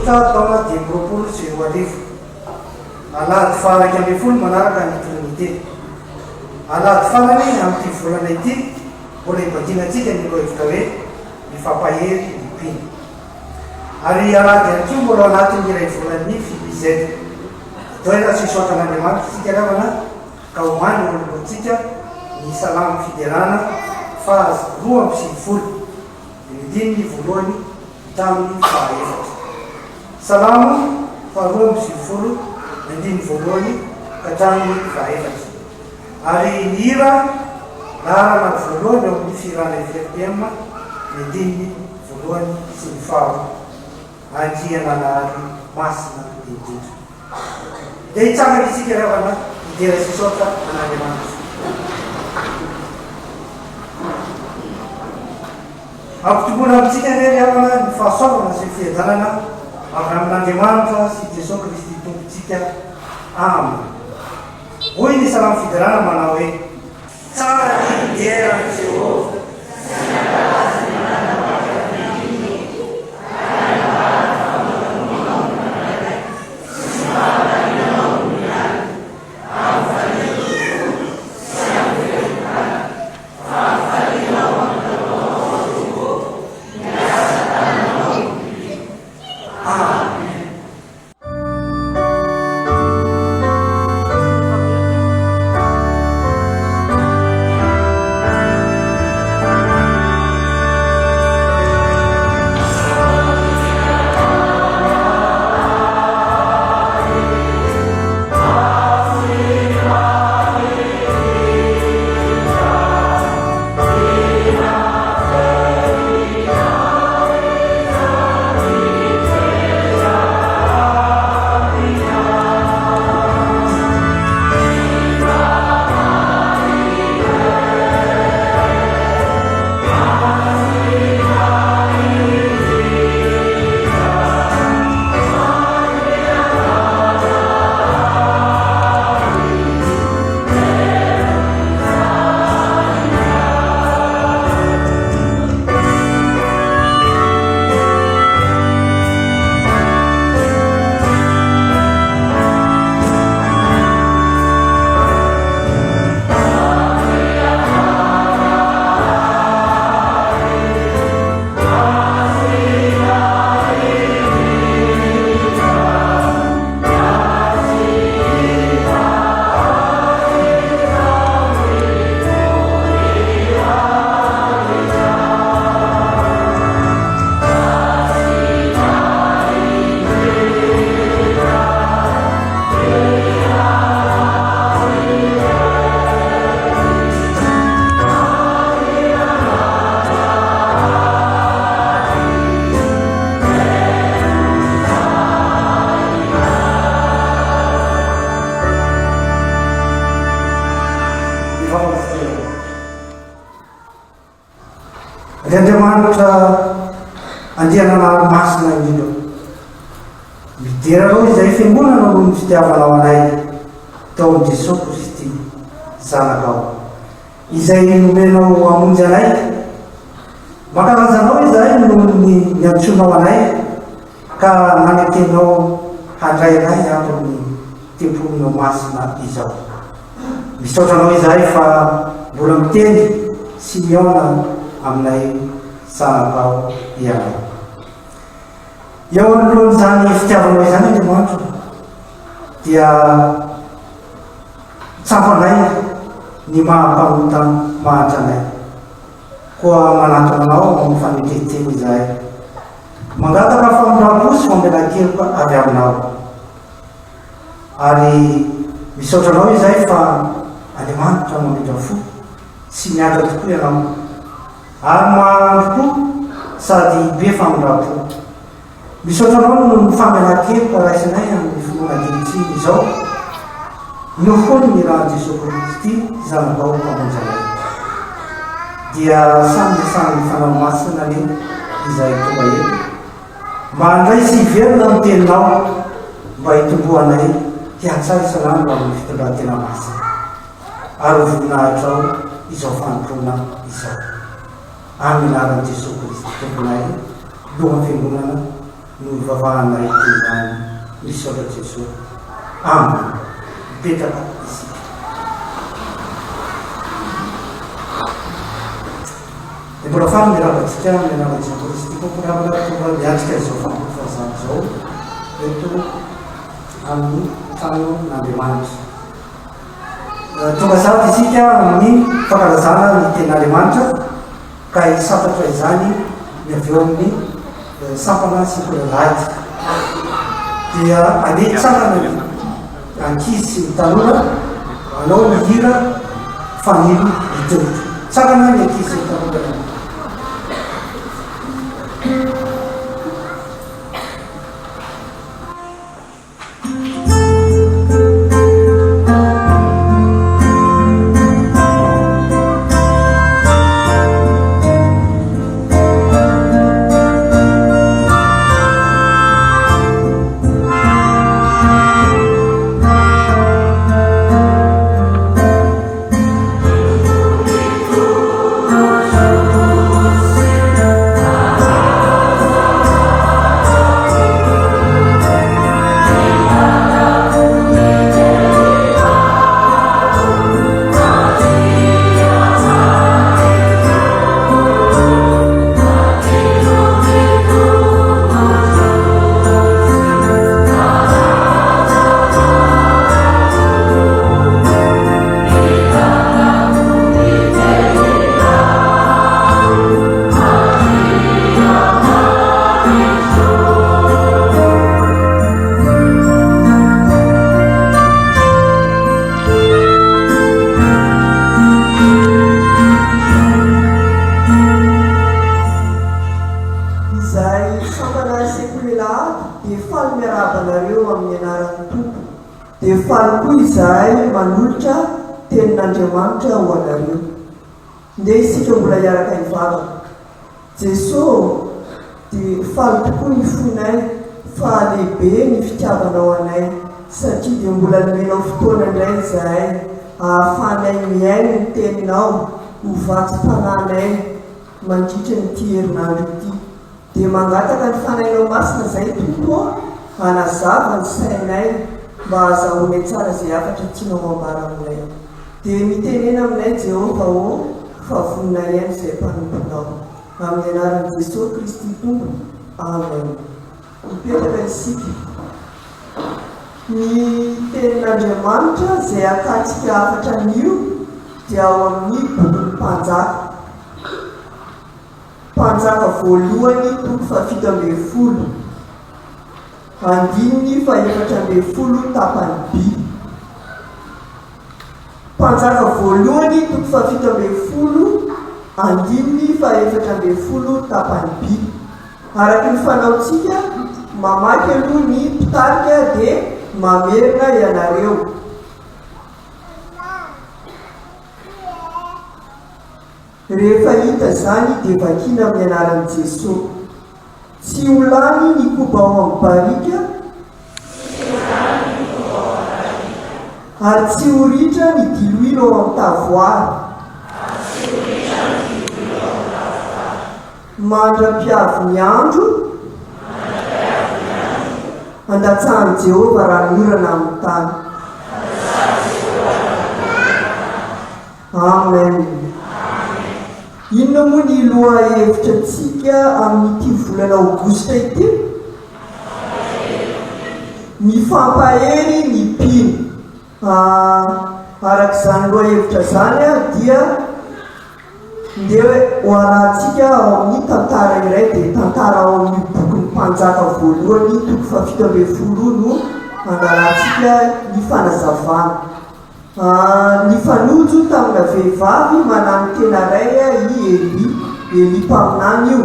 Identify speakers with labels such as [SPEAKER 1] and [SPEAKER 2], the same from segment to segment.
[SPEAKER 1] Sotra taona 2020 alahady faraiky amby folo manaraka ny trinité alahady farany amin'ny ty volana ity mbola hibadinatsika ny lohevitra hoe mifampahery lipiny ary alahady ihany koa mbola anatin'ny iray volany fibizety toera tsy isoatan'Andriamanitra tsika lavana ka homany olotsika ny salamo fiderana fa 2 ny voalohany tamin'ny fahaefatra salamo fa 2 ny voalohany ka tamin'ny fahaefatra ary ny hira laharana voalohany eo amin'ny firana FRPM ny voalohany sy ny faharo angiana lahary masina indrindra dia hitsangana isika ravana idera sisotra an'Andriamanitra ampitomboana amintsika rery avana ny fahasoavana sy ny fiadanana avy amin'Andriamanitra sy Jesosy Kristy tompontsika amina. Hoy ny salamo fidarana manao hoe tsara ny idera ny Jehovah Andriamanitra andianana masina indrindra midera reo izay fiangonana no ny fitiavanao anay tao amin'i Jesosy Kristy zanakao izay nomenao amonjy anay mankalaza izay no ny antsonao anay ka nanetenao handray anay ato amin'ny temponinao masina izao misaotranao izay fa mbola miteny sy miaona aminay zanakao ianao eo anoloan'izany fitiavanao izany Andriamanitra dia tsampanay ny mahampamota mahatranay koa manatona anao amin'ny faneteteny izay mangataka famondraposy famela-keloka avy aminao ary misaotranao izay fa Andriamanitra mamindra fo sy miatra tokoa ianao ary mahandro koa sady be famindram-po misaotranao no ny famela-keloka raisinay amin'ny finoana ankehitriny izao nohony ny raha Jesosy Kristy zanakao mpamonjanay dia samy fanao masina le izay tonga eto mandray sy hiverina amin'ny teninao mba hitomboanay hiatsara isan'andro amin'ny fitondran-tena masina ary voninahitra ao izao fanompoana izao amin'ny anaran'i Jesosy Kristy tomponay lohan'ny fiangonana no ivavahana itezany misy ora Jesosy aminy mipetraka isika. Dia mbola faly miaravantsika mianaratsy Kristy komporavana tonga miatrika izao fampifazana izao eto amin'ny tranon'Andriamanitra. Tonga zavatra isika amin'ny fankalazana ny ten'Andriamanitra ka hisafatra izany ny avy eo amin'ny sampana sy kolalady. Dia andeha tsara ny ankizy sy ny tanora anao ny hira fanilo itoritra. Tsarana ny ankizy sy ny tanora. Manolotra tenin'Andriamanitra ho anareo. Ndeha isika mbola hiaraka hivavaka. Jesosy dia faly tokoa ny fonay fa lehibe ny fitiavanao anay satria dia mbola nomenao fotoana indray izahay ahafahanay miaina ny teninao ho vatim-pananay mandritra nyity herinandro ity. Dia mangataka ny fanahinao masina izay tompo hanazava ny sainay mba azahoanay tsara izay afatra tianao ambara aminay. Dia mitenena aminay Jehovah ho fa voninay ihany izay mpanomponao. Amin'ny anaran'i Jesosy Kristy Tompony. Amen. Mipetraka isika. Ny tenin'Andriamanitra izay akatsika afatra anio dia ao amin'ny bokin'ny Mpanjaka. Mpanjaka voalohany toko fafito ambin'ny folo. Andininy fa efatra ambin'ny folo tapany B. Mpanjaka voalohany toko fafito ambin'ny folo. Andininy fa efatra ambin'ny folo tapany B. Araka ny fanaontsika mamaky aloha ny mpitarika dia mamerina ianareo. Rehefa hita zany dia vakina amin'ny anaran'i Jesosy. Tsy ho lany ny koba ao amin'ny barika, ary tsy ho ritra ny diloilo ao amin'ny tavoara. Mandra-piavy ny andro, andatsahan'i Jehovah raha miorana amin'ny tany. Amen. Inona moa ny loha hevitra antsika amin'ity volana Aogositra ity? Mifampahery ny mpino. Arak'izany loha hevitra zany dia ndeha ho arahantsika ao amin'ny tantara iray, dia tantara ao amin'ny bokin'ny Mpanjaka voalohany toko fafito ambin'ny folo no angalatsika ny fanazavana. Ny fanojo tamina vehivavy manano tena ray Eli mpaminany io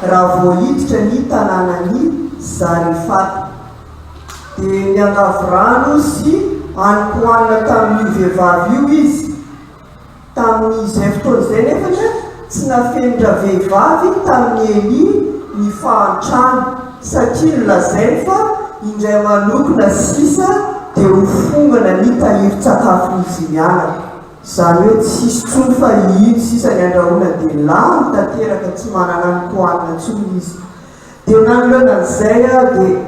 [SPEAKER 1] raha voahiditra ny tanànany Zarefata. Dia niangavy rano sy anikohanina tamin'io vehivavy io izy. Tamin'izay fotoana izay nefany tsy nafenitra vehivavy tamin'ny Eli ny fahantrano satria nolazainy fa indray manokona sisa dia ho fongana ny tahirin-tsakafon'izy mianaka. Izany hoe tsisy tsony fa ino sisa ny andrahoana dia lany tanteraka tsy manana ny kohanina tsony izy.
[SPEAKER 2] dia nanolona an'izay a dia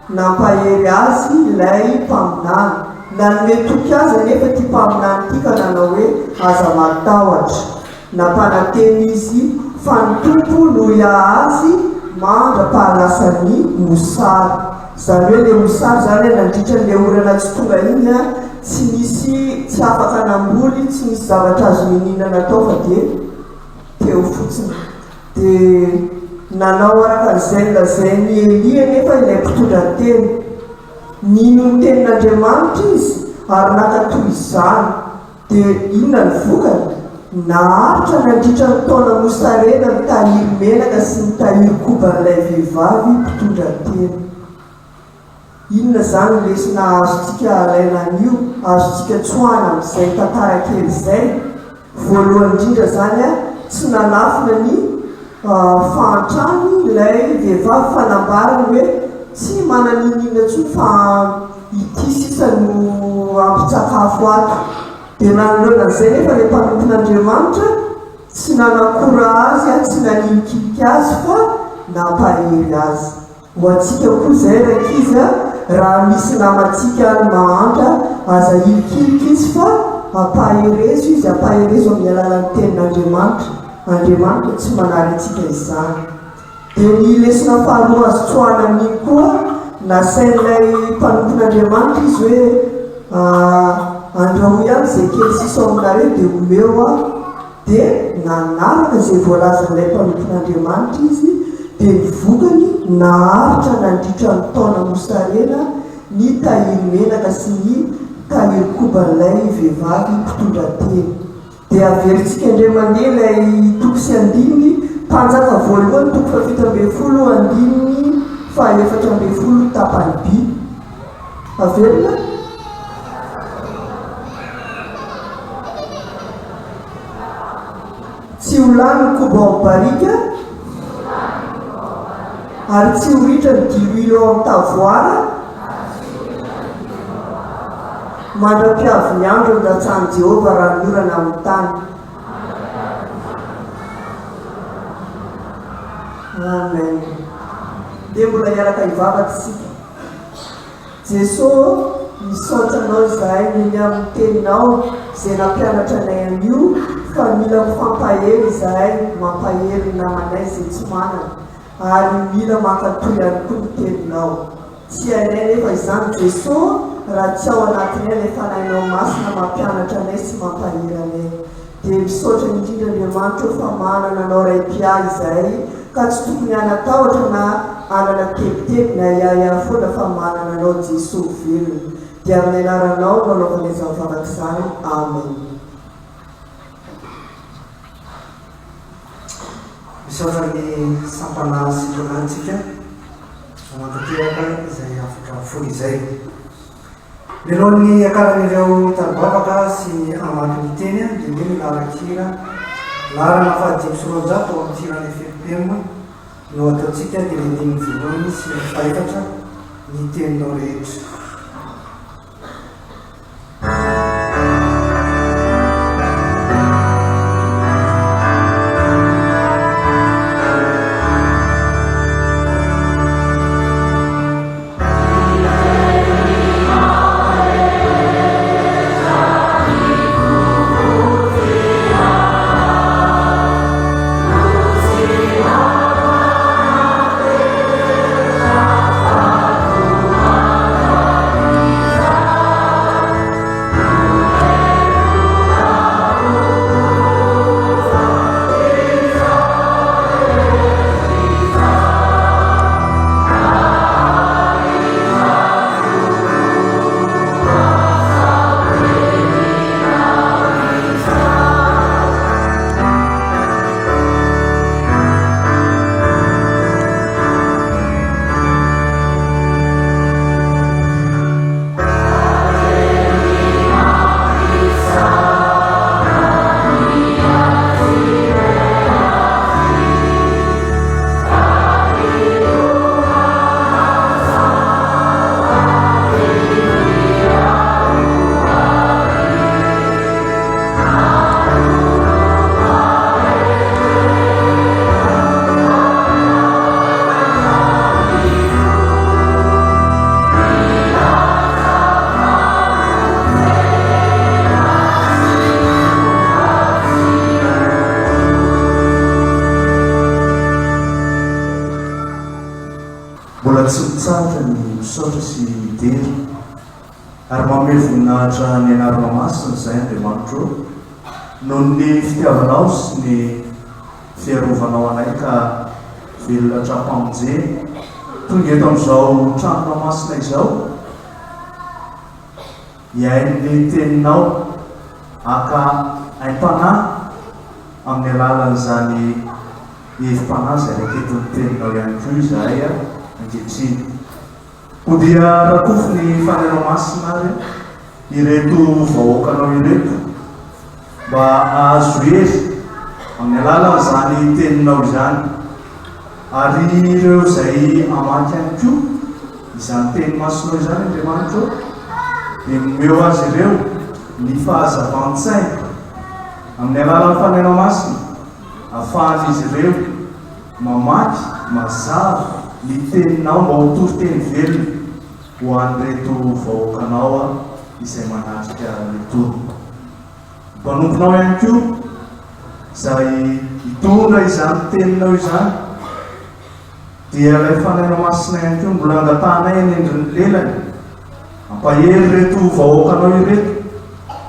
[SPEAKER 2] nampahery azy ilay mpaminany nanome toky azy nefa ty mpaminany ty ka nanao hoe aza matahotra nampananteny izy fa ny tompo noia azy mandra-pahalasany mosary zany hoe le mosary zany hoe nandritran'le orana tsy tonga iny a tsy afaka namboly tsy misy zavatra azo mininana atao fa dia teo fotsiny dia nanao araka n'izay nylazay ny Elia nefa ilay mpitondra teny nino ny tenin'Andriamanitra izy ary nakatoy izany dia inona ny vokany naharitra nandritra ny taona mosarena mitahiry menaka sy mitahiry koban'ilay vehivavy mpitondra teny. Inona zany lesona azontsika alaina an'io azontsika tsoahana amin'izay tantara kely izay voalohany indrindra zany a tsy nanafina ny fahantrany ilay vehivavy fanambarany hoe tsy mananinina tsoa fa ity sisa no ampitsakafo ato dia nanolona an'izay nefa le mpanompon'Andriamanitra tsy nanakora azy a tsy naninokiliky azy fa nampahery azy ho atsika koa zay rakizy a raha misy namantsika mahantra aza ilikiliky izy fa ampaherezo izy ampaherezo amin'ny alalan'ny tenin'Andriamanitra Andriamanitra tsy manary antsika izany dia ny lesona faharoa azo tsoahana amin'iny koa nasain'ilay mpanompon'Andriamanitra izy hoe andrahoy ihany zay kely sisa aminareo dia omeo a dia nanaraka zay voalazan'ilay mpanompon'Andriamanitra izy dia ny vokany naharitra nandritra ny taona mosarena ny tahiry menaka sy ny tahiry koban'ilay vehivavy mpitondra teny dia averintsika indray mandeha ilay toko sy andininy mpanjaka voalohany toko fafito ambin'ny folo andininy fahaefatra ambin'ny folo tapany by averina tsy ho lany ny koba amin'ny barika ary tsy ho ritra ny dihuile ao amin'ny tavoara mandra-piavy ny andro ny datsahany Jehova raha ny orana amin'ny tany. Amen. Dia mbola hiaraka hivavaka isika. Jesosy misaotra anao izahay ny amin'ny teninao izay nampianatra anay an'io fa mila mifampahery izahay mampahery namanay izay tsy manana ary mila mankatoy ihany koa ny teninao. Tsy hainay nefa izany Jesosy raha tsy ao anatinay ilay fanahinao masina mampianatra anay sy mampahery anay. Dia misaotra indrindra Andriamanitra fa manana anao ray-pia izahay ka tsy tokony hanatahotra na anana tebiteby na iaia foana fa manana anao Jesosy velona. Dia amin'ny anaranao no anaovanay zavavavaka izany. Amen.
[SPEAKER 1] Misaotra ny sampanary sy tonantsika mantateraka izay afaka fo izay. Mialohan'ny akaran'ireo tarobavaka sy amaky ny teny dia hoe milarakira larana fahadimy sy roanjato ao amin'ny tirany FFM no ataontsika dia lendiny voalohany sy faefatra ny teninao rehetra.
[SPEAKER 3] ary mamely voninahitra ny anarana masina izay Andriamanitro noho ny fitiavanao sy ny fiarovanao anay ka velona tra-pamonjeny tonga eto amin'izao tranona masina izao hiain'ny teninao aka haim-panahy amin'ny alalan'izany hevim-panahy izay raketon'ny teninao ihany koa izahay ankehitriny. Ho dia rakofo ny fanenao masina ary ireto vahoakanao ireto mba ahazo hery amin'ny alalan'izany teninao izany, ary ireo izay amaky ihany koa izany teny masinao izany Andriamanitro dia nomeo azy ireo ny fahazavan-tsaina amin'ny alalan'ny fanenao masina, ahafahan'izy ireo mamaky mazava ny teninao mba ho toro-teny velona ho an'ireto vahoakanao izay manatrika ny tono. Mpanomponao ihany koa izay hitondra izany teninao izany dia ilay fanenao masina ihany koa mbola angatanay eny endriny lelany ampahery reto vahoakanao ireto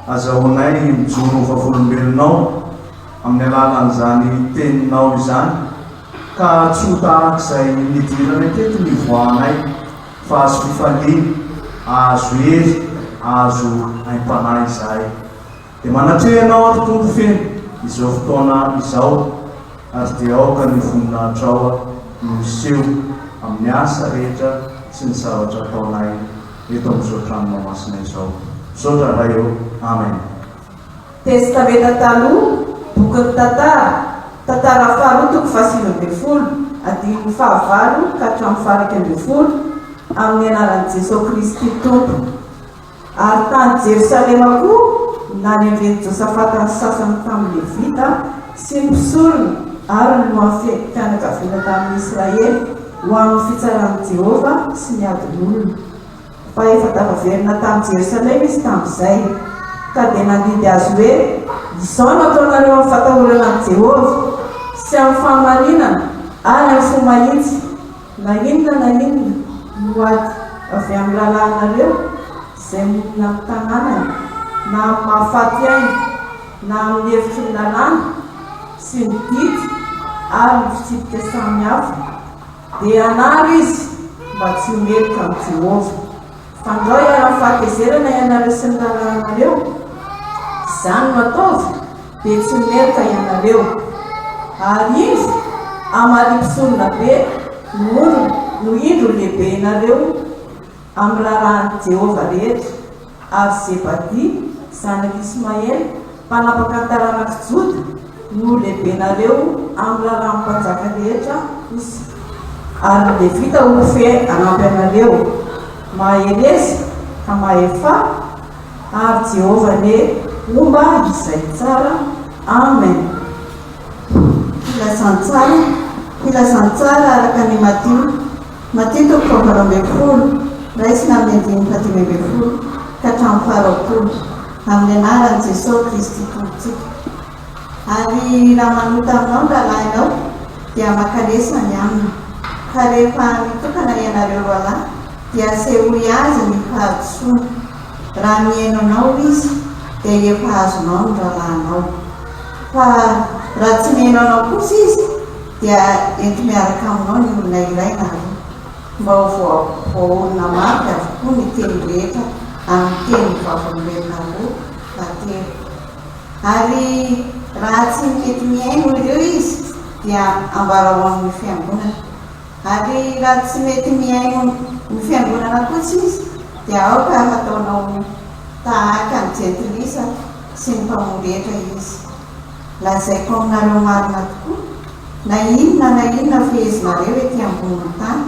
[SPEAKER 3] azahoanay mijoro vavolombelonao amin'ny alalan'izany teninao izany, ka tsy ho tahak'izay nidirana aketo ny voanay fa azo fifaliana, azo hery, azo haim-panahy izahay. Dia manatrehanao ato tompo feno izao fotoana izao, ary dia aoka ny voninahitrao no miseho amin'ny asa rehetra sy ny zavatra ataonay eto amin'izao tranonao masina izao. Misaotra raha eo. Amen.
[SPEAKER 4] Testamenta taloha, boky tantara faharoa toko fahasivy ambin'ny folo, andininy fahavalo ka hatramin'ny faha-raika ambin'ny folo amin'ny anaran'i Jesosy Kristy Tompo. Ary tany Jerosalema koa nany an'irery Josafata ny sasany tamin'ny Levita sy ny mpisorona ary ny lohan'ny fianakaviana tamin'ny Israely ho amin'ny fitsaran'i Jehova sy ny adin'olona. Fa efa tafaverina tamin'ny Jerosalema izy tamin'izay, ka dia nandidy azy hoe izao no ataonareo amin'ny fatahorana an'i Jehova sy amin'ny fahamarinana ary amin'ny fomahitsy, na inona no ady avy amin'ny lalànareo izay monina amin'ny tanànany, na amin'ny mahafaty aina, na amin'ny hevitry ny lalàna sy ny didy ary ny fitsipika samihafa, dia anary izy mba tsy homerika amin'ny Jehova. Fandao iara fahatezerana ianareo sy ny lalànareo, izany no ataovy dia tsy homerika ianareo. Ary izy amaripisolona be no indro lehibe ianareo amin'ny rarahan'i Jehova rehetra. Ary Zebadi zanaky Ismaely mpanapaka-taranaka Joda no lehibe nareo amin'ny rarahan'ny mpanjaka rehetra kosa. Ary Levita ho fe anampy anareo maherezy ka mahefa, ary Jehova ne omba izay tsara. Amen. Filasantsara araka ny Matio toko fahavalo ambin'ny folo raisina amin'ny andininy fahatelo ambin'ny folo ka hatramin'ny faharoapolo amin'ny anaran'i Jesosy Kristy Tompontsika. Ary raha manota aminao ny lalahinao dia makalesa ny aminy, ka rehefa mitokana ianareo roalahy dia seholy azy ny fahadosoana. Raha mihainonao izy dia efa azonao ny ralahinao, fa raha tsy mihainonao kosa izy dia ento miaraka aminao ny olona iray na roa, mba ho voaolona mafy avokoa ny teny rehetra amin'ny teny vavolombelona roa na telo. Ary raha tsy mety mihaino ireo izy dia ambara ho amin'ny fiangonana, ary raha tsy mety mihaino ny fiangonana kosa izy dia aoka ataonao tahaka ny jentilisa sy ny mpamoretra izy. Lazaiko aminareo marina tokoa, na inona fehezinareo ety ambonin'ny tany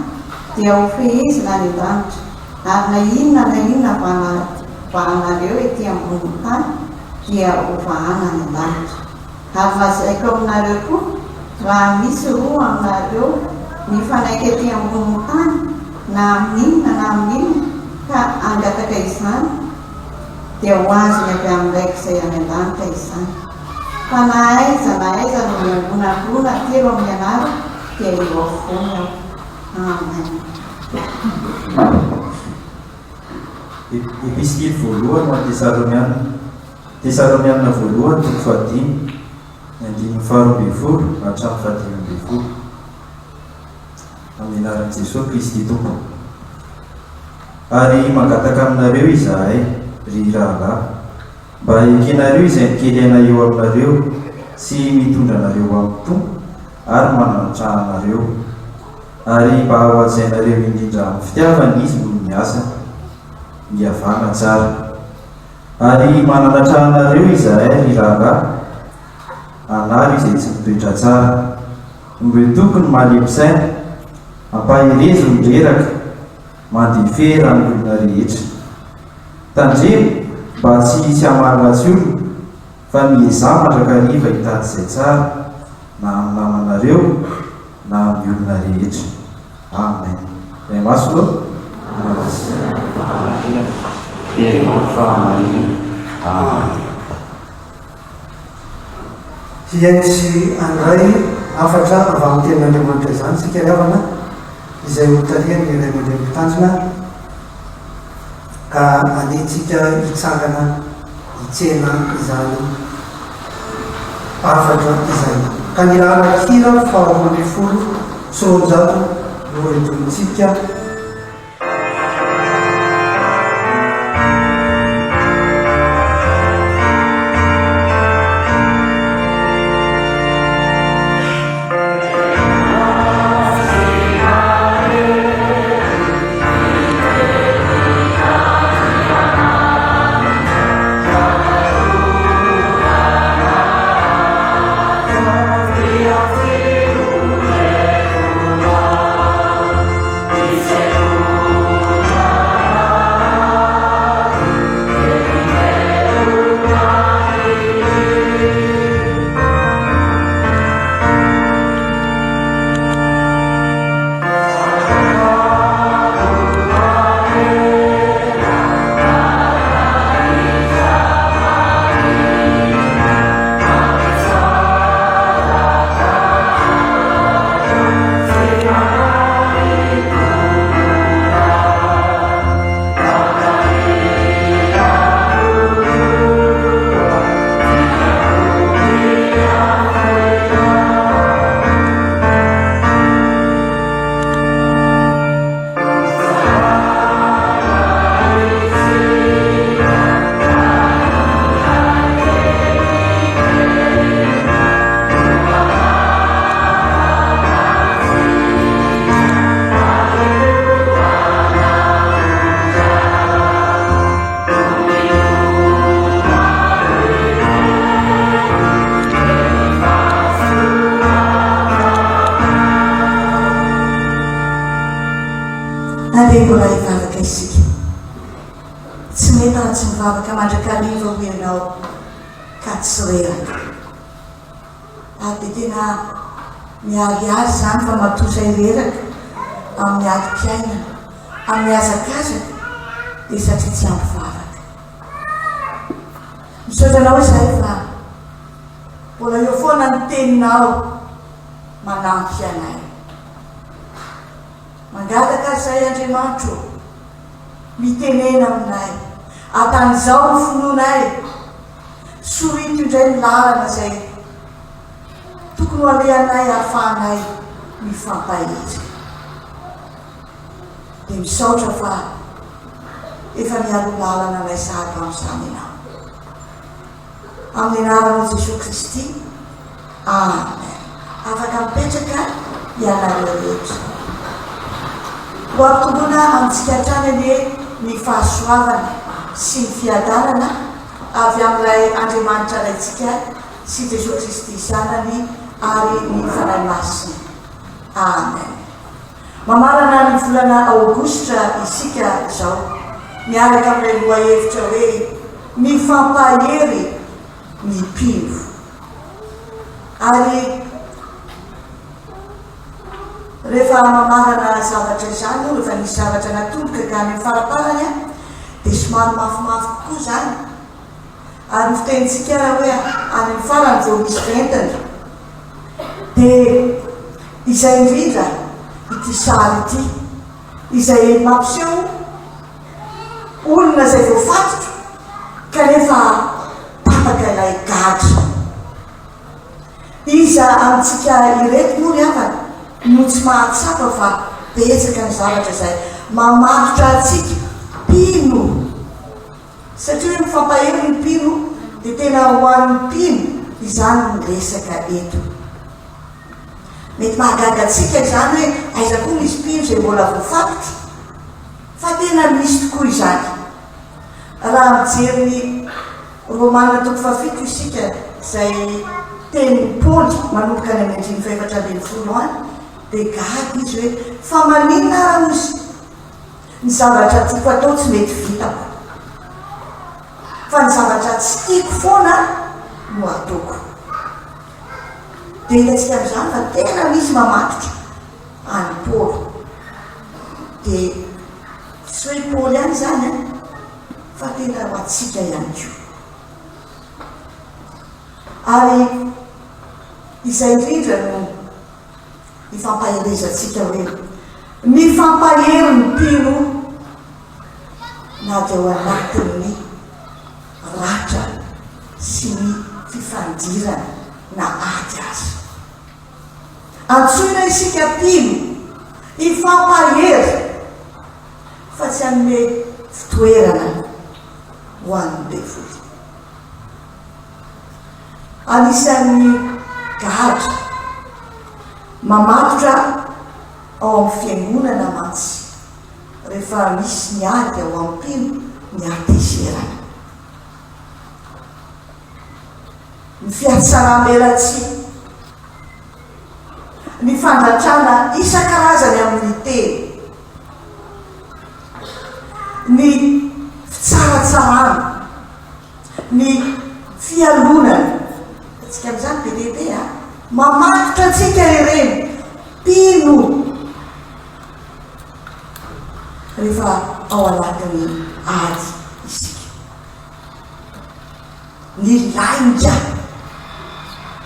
[SPEAKER 4] dia ho fehezina any an-danitra, ary na inona vahanareo ety ambonin'ny tany dia ho vahana any an-danitra. Ary lazaiko aminareo koa, raha misy roa aminareo mifanaiky ety ambonin'ny tany na amin'inona ka angataka izany dia ho azony avy amin'ndraiky izay any an-danitra izany. Fa na aiza no miangona roa na telo amin'ny anara dia eo avokoa aho. Amen.
[SPEAKER 5] Epistily voalohany ho Tesaloniana voalohany toko fahadimy andimy faharoa ambin'ny folo hatramin'ny fahadimy ambin'ny folo. Amin'ny anaran'i Jesosy Kristy Tompo. Ary mangataka aminareo izahay ry rahalahy, mba ekenareo izay mikely eo aminareo sy mitondra anareo amin'ny tompo ary mananatraha anareo, ary mba hoajainareo indrindra amin'ny fitiavana izy noho ny asa miavana tsara. Ary mananatraha anareo izahay ry rahalahy, anary izay tsy mitoetra tsara, mbe tokony mahalemposaina, ampaherezo midreraka, mandefera ny olona rehetra. Tandremo mba tsy hisy hamariratsy olona, fa miezah mandrakariva hitady izay tsara na amin'ny namanareo na amin'ny olona rehetra. Amen. Ray maso aloha.
[SPEAKER 1] Hiaintsy andray afatra avy amin'ny tenin'Andriamanitra izany sika ravana izay hotariany iray mandeha mitanjona ka alehtsika hitsangana hitsena izany afatra izay. Ka ny raharakira faharoa ambin'ny folo sy roanjato no retonitsika.
[SPEAKER 6] Mbola hivavaka isika tsy mety raha tsy mivavaka mandrakariva ho ianao ka tsy reraka. Ary dia tena mialy azy zany fa matosa ireraka amin'ny alim-piainana, amin'ny azakazaka dia satria tsy ampivavaka. Misaotranao izay fa mbola eo foana ny teninao manampy anay. Mangataka izay Andriamanitro mitenena aminay, atan'izao ny finoanay, sorito indray ny lalana izay tokony ho alehanay ahafahanay mifampahitsy. Dia misaotra fa efa mialo lalana anay sahaka amin'izany ianao. Amin'ny anaran'i Jesosy Kristy, amen. Afaka mipetraka ianareo rehetra. Ho ampitombona amintsika hatrany anie ny fahasoavana sy ny fiadanana avy amin'ilay Andriamanitra raintsika sy Jesosy Kristy sanany ary ny fanahy masina. Amen. Mamarana ny volana Aogositra isika izao, miaraka amin'ilay lohahevitra hoe mifampahery ny mpino. Ary rehefa mamarana zavatra izany, rehefa nisy zavatra natomboka ka any faraparany dia somary mafimafy kokoa zany. Ary ny fitenitsika hoe any amin'ny farany vao misy ventana dia izay indrindra ity sary ity izay mampiseho olona zay voafatotra kanefa tapaka ilay gadra. Iza amintsika ireto moa ry havana no tsy mahatsapa fa betsaka ny zavatra izay mamatotra atsika mpino, satria hoe mifampahelo ny mpino dia tena ho an'ny mpino izany no resaka eto. Mety mahagaga atsika izany hoe aiza koa misy mpino izay mbola voafatotra, fa tena misy tokoa izany. Raha mijery ny Romanina 7 isika izay teny Paoly manomboka any amin'ny 4:11 any, dia gaga izy hoe fa maninona ara ozy ny zavatra tiako atao tsy mety vitako, fa ny zavatra tsy tiako foana no ataoko. Dia hitantsika amin'izany fa tena misy mamatotra any Paoly. Dia tsy hoe Paoly ihany izany fa tena ho atsika ihany koa. Ary izay indrindra no ifampahelezantsika hoe mifampahelo ny mpino na dia ao anatin'ny ratra sy ny fifandirana na ady azy. Antsoina isika mpino ifampahelo fa tsy hanome fitoerana ho an'ny bevoly. Anisan'ny gadra mamatotra ao amin'ny fiangonana mantsy rehefa misy ny ady ao amin'ny mpino ny artezerana, ny fiatsaram-belatsia, ny fandratrana isan-karazany amin'ny teny, ny fitsaratsarana, ny fialonana. Tsika amin'izany be lehibe mamatotra antsika ireny mpino rehefa ao anatin'ny ady isika. Ny lainga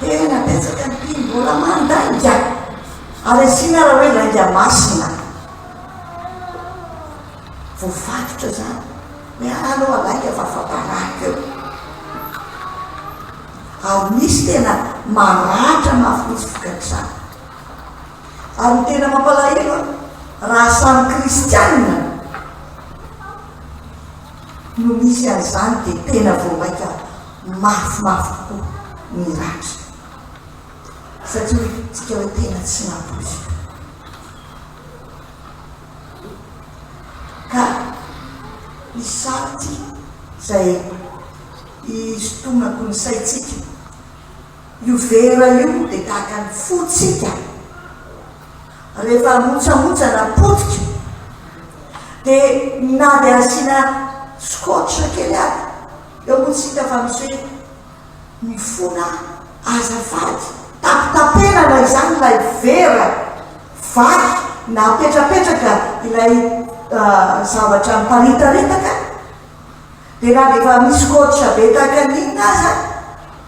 [SPEAKER 6] tena betsaka ny mpino mbola mandainga, ary asiana raha hoe lainga masina voafatotra zany hoe anao alainga fa faparaka eo. Ary misy tena maratra mahafotsy vokatrizany. Ary tena mampalahelo raha samy kristianina no misy an'izany dia tena voamaika mafimafy koa ny ratra, satria tsika hoe tena tsy naposika. Ka ny sarity izay isotonako ny saitsika, io vera io dia tahaka ny fotsika rehefa motsamotsa na potika dia na dia asiana skotra kely aby eo motsika fa misy hoe mifona azafady tapitapenana izany ilay vera vaky na apetrapetraka ilay zavatra miparitaretaka, dia na dia efa misy skotra be tahaka n'inona aza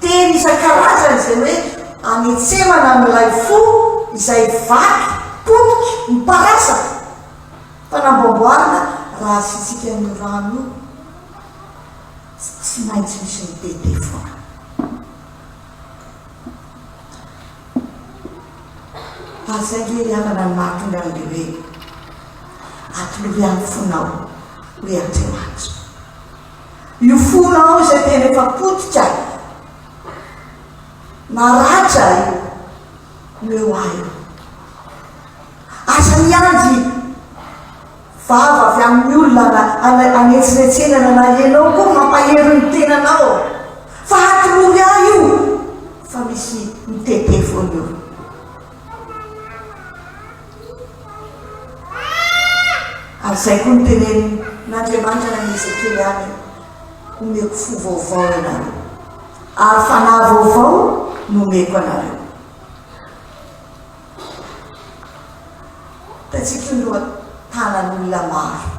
[SPEAKER 6] teny isan-karazany izay hoe anetsemana amin'ilay fo izay vaky potiky miparasa fanamboamboarana raha asitsika ny rano tsy maintsy misy ny tete foana. Ary zay ngery havana ny mahatonga an'le hoe atolovian'ny fonao hoe Andriamanitra. Io fonao izay tena efa potika na ratra io no eo aio. Asa miandy vava avy amin'ny olona anetsinetsenana na ianao koa mampahero ny tenanao, fa atolory ahy io fa misy mitete foana io. Ary zay koa ny teneny n'Andriamanitra na Ezekely any, omeko fo vaovao ianareo ary fanahy vaovao no omeko anareo. Tatsika no tanan'olona maro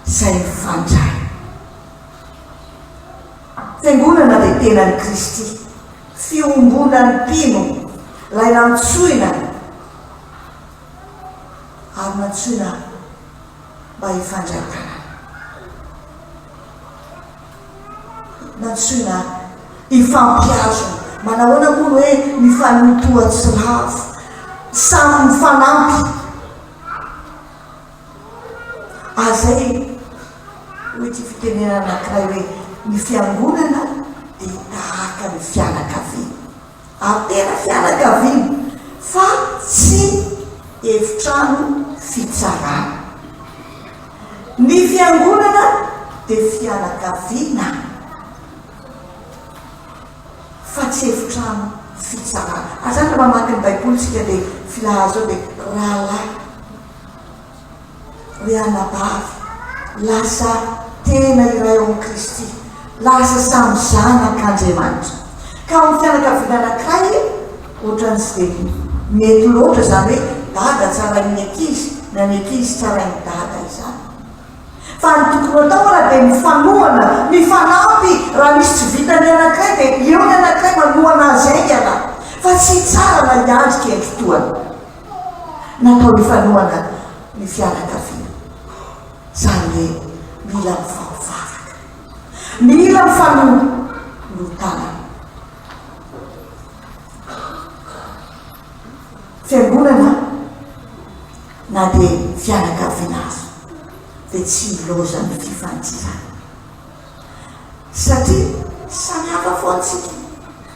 [SPEAKER 6] izay mifandray. Fiangonana dia tenan'i Kristy, fiombonan'ny mpino, ilay nantsoina ary nantsoina mba hifandraikanana. natsoina ifampiazona manahoana moa hoe mifanotoatsy ravo samy mifanampy azay hoe ty fitenena anankiray hoe ny fiangonana dia tahaka ny fianakaviana ary tena fianakaviana fa tsy efitrano fitsarana ny fiangonana dia fianakaviana fa tsy efitrano fitsarana azany raha mamaky ny baiboly tsika dia filahazo ao dia rahalahy hoe anabavy lasa tena iray ao amin'i Kristy lasa samy zanak'Andriamanitra ka amin'ny fianakaviana anankiray ohatran'izy dia mety loatra zany hoe dada tsarain'ny ankizy na ny ankizy tsarain'ny dada izany fa ny tokony atao raha dia mifanohana mifanampy raha misy tsy vitany anankiray dia eo ny anankiray manohana azy aingana fa tsy tsara na iandrika ny fotoana natao mifanohana ny fianakaviana zany hoe mila mifampivavaka mila mifanolotana fiangonana na dia fianakaviana azy dia tsy loza ny fifandirana satria samihafa foantsika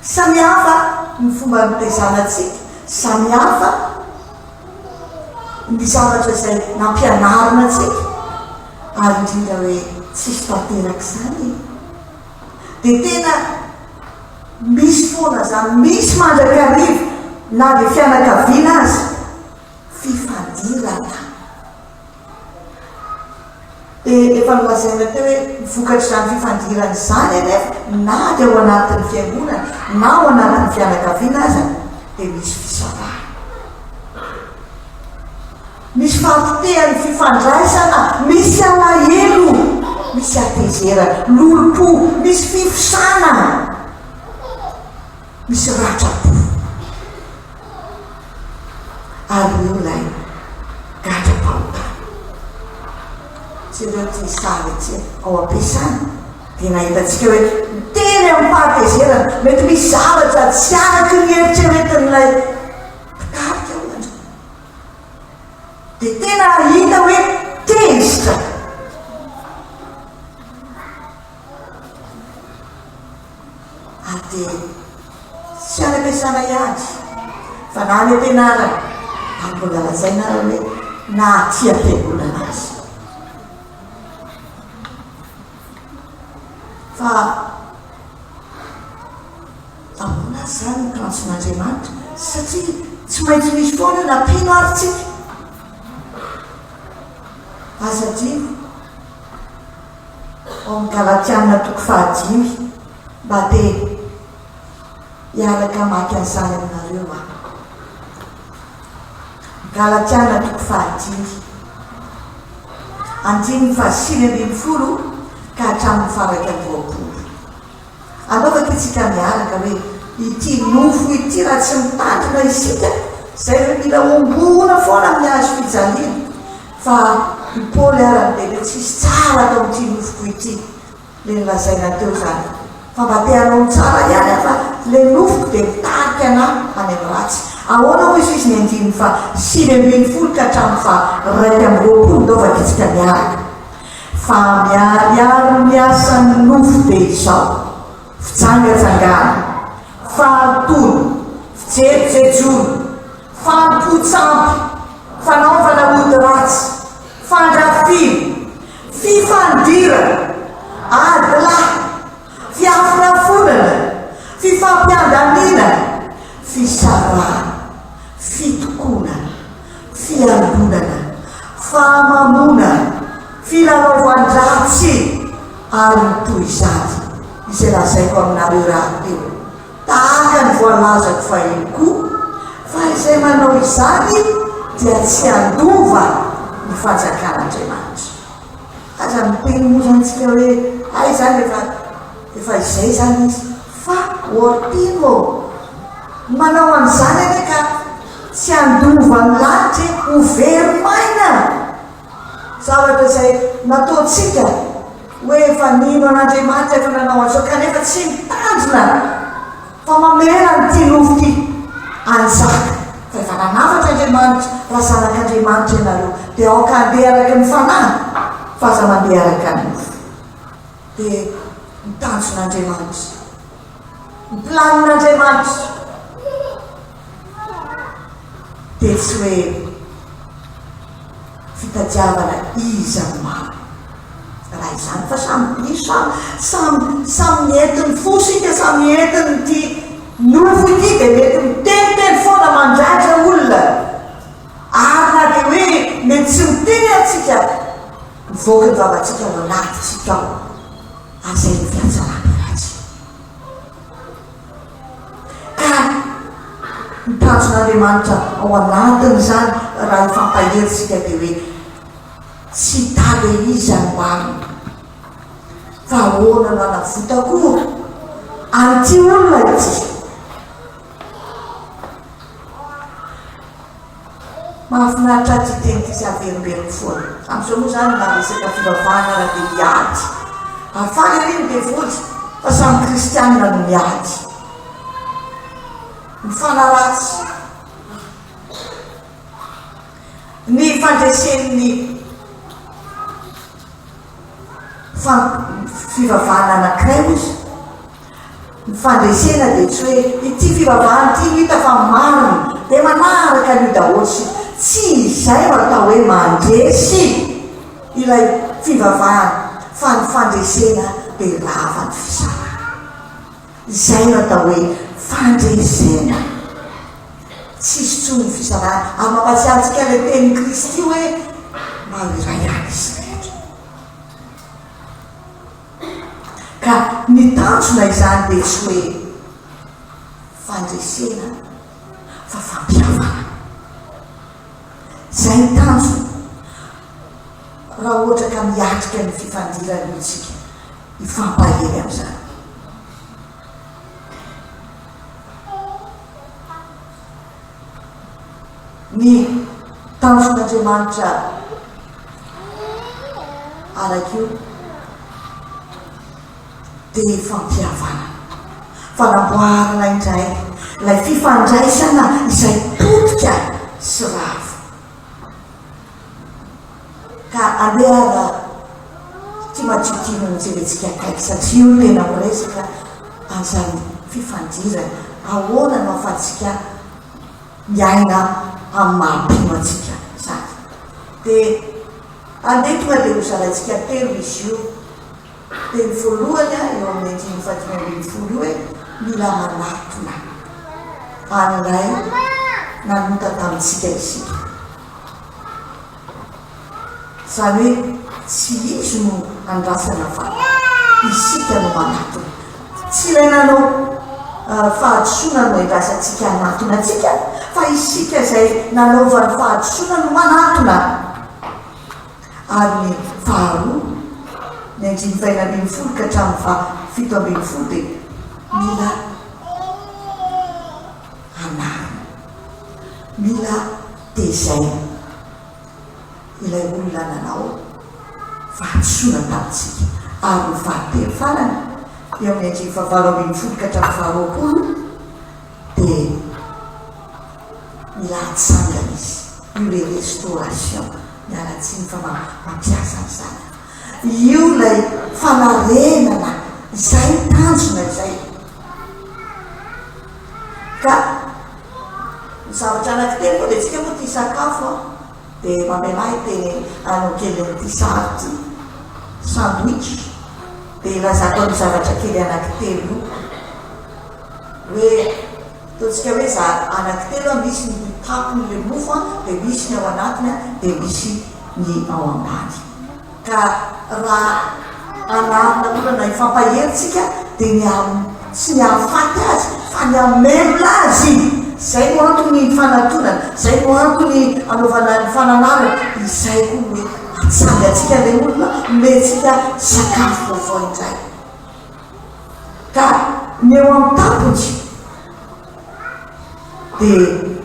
[SPEAKER 6] samihafa ny fomba nitaizanantsika samihafa ny zavatra izay nampianarina antsika ary indrindra hoe tsisy tanteraka izany dia tena misy foana zany misy mandrakarivo na dia fianakaviana azy fifandirana dia efa nolazaina teo hoe mivokatra izany fifandirana izany anefa na dia ao anatin'ny fiangonana na ao anatin'ny fianakaviana azy dia misy fisavana misy fampitehan'ny fifandraisana misy alahelo misy atezerana lolo-po misy fifosana misy ratrapo ary io lay gadra-pahotana tsy ireo ty sary ty ao ampiasana dia nahitatsika hoe tena amin'ny fahatezerana mety misy zavatra tsy araky ny eritreretin'ilay pitarika ohatra dia tena hita hoe tezitra ary dia tsy ara-piasana ihany fa na ny ampianarana mbola lazaina hoe na tia ampiangonana azy fa ahoana azy zany ny kantsin'Andriamanitra satria tsy maintsy misy foana nampino arytsika azadio ao amin'ny Galatiana 5 mba dia hiaraka maky an'izany aminareo Galatiana 5 andiny 5:20 ka hatramin'ny faraky 20 anaovaka itsika miaraka hoe ity nofo ity raha tsy mitandrina isika zay hoe mila ombona foana amin'ny azo fijaliana fa i Paoly aran'lehibe tsisy tsara atao amin'ity nofoko ity le nilazaina teo zany fa mba te-hanao tsara ihany fa le nofoko dia mitarika ana any amin'ny ratsy ahoana ho izy ny 5:20 ka hatramin'ny 2:20 ndaovaka itsika miaraka fa miariary miasan'ny nofo dia izao fijangajangana fanotono fijerijejona fampotsampy fanaovana ody ratsy fandrafiny fifandirana adlahy fiafinafonana fifampiandaminana fisarana fitokonana fiangonana fahamamonana filalaovan-dratsy ary nytoy izany izay lazaiko aminareo raha teo tahaka ny voalazako fahiny koa fa izay manao izany dia tsy andova ny fanjakan'Andriamanitra aza miteny mozantsika hoe ay zany efa izay zany izy fa ortimo manao an'izany ane ka tsy andova ny lanitra ho very maina zavatra izay nataotsika hoe efa nino an'Andriamanitra efa nanao an'izao kanefa tsy mitandrina fa mamela nyty nofo ty anzaka fa efa nanafatra Andriamanitra raha zanak'Andriamanitra ianareo dia aoka andeha araka ny fanahy fa aza mandeha araka ny nofo dia mitanjon'Andriamanitra miplanin'Andriamanitra dia tsy hoe fitadiavana iza mamy raha izany fa samy mientiny fosika samy mientiny ty nofo ity dia mety miteniteny foana mandratra olona ary na dia hoe mety tsy miteny atsika mivoaka ny vavatsika ao anatytsika ao ary zay ny fiatsanana ratsy ka mitanjon'Andriamanitra ao anatiny zany raha ifampaherintsika dia hoe tsy taly iza no aminy fa ahoana no anavotako an'ity olona ity mahafinaritra ty teny ty sy averimberiny foana am'izao moa zany na resaka fivavahana raha dia miady afaly reny dia voly fa samy kristianina no miady mifanaratsy ny fandresen'ny fivavahana anankiray izy ny fandresena dia tsy hoe ity fivavahana ty hita fa marina dia manaraka an'io daholo sy tsy izay no atao hoe mandresy ilay fivavahana fa ny fandresena dia lava ny fisarana izay no atao hoe fandresena tsisy tsony ny fisarana ary mampatsiatsika ilay teny Kristy hoe mahoiray any izy rehetra ka ny tanjona izany dia tsy hoe fandresena fa fampiavana zay ny tanjona raha ohatra ka miatrika ny fifandirana itsika ifampahery amin'izany ny tanjon'Andriamanitra arak'io dia fampiavana fanamboarana indray ilay fifandraisana izay potika sy ravo ka aleara tsy matsiotino nijerentsika akaiky satria io tena miresaka an'izany fifandirana ahoana no afatsika miaina amin'ny mahampino atsika zany dia andeha tonga dia hozaratsika telo izy io dia ny voalohany eo amin'ny 5:20 hoe mila manatona an'ilay nanota tamintsika isika zany hoe tsy izy no andrasana fa isika no manatona tsy ilay nanao fahadisoana no andrasantsika anatona atsika fa isika izay nanaovany fahadisoana no manatona ary ny faharoa ny 5:20 ka hatramin'ny 7:20 dia mila anarina mila tezaina ilay olona nanao fahadisoana tamintsika ary ny fahatefarana eo amin'ny 9:20 ka hatramin'ny 20 dia mila atsangana izy io le restauration mialatsiny fa mampiasa n'izany io lay fanarenana izay tanjona izay ka ny zavatra anankiteny koa dia tsika moa ty sakafo dia mamelay teny anao kely n'ity sarity sandwich dia ilazako ny zavatra kely anankitelo hoe ataontsika hoe za anankitelo misy ny tapony le mofo dia misy ny ao anatiny dia misy ny ao ambany ka raha anarina olana ifampaherintsika dia tsy ny ahafaty azy fa ny amelona azy zay no antony ny fanatonana zay no antony anaovana ny fananarana izay koa hoe atsangatsika le olona metsika sakafo vaovao indray ka ny eo amin'ny tampony dia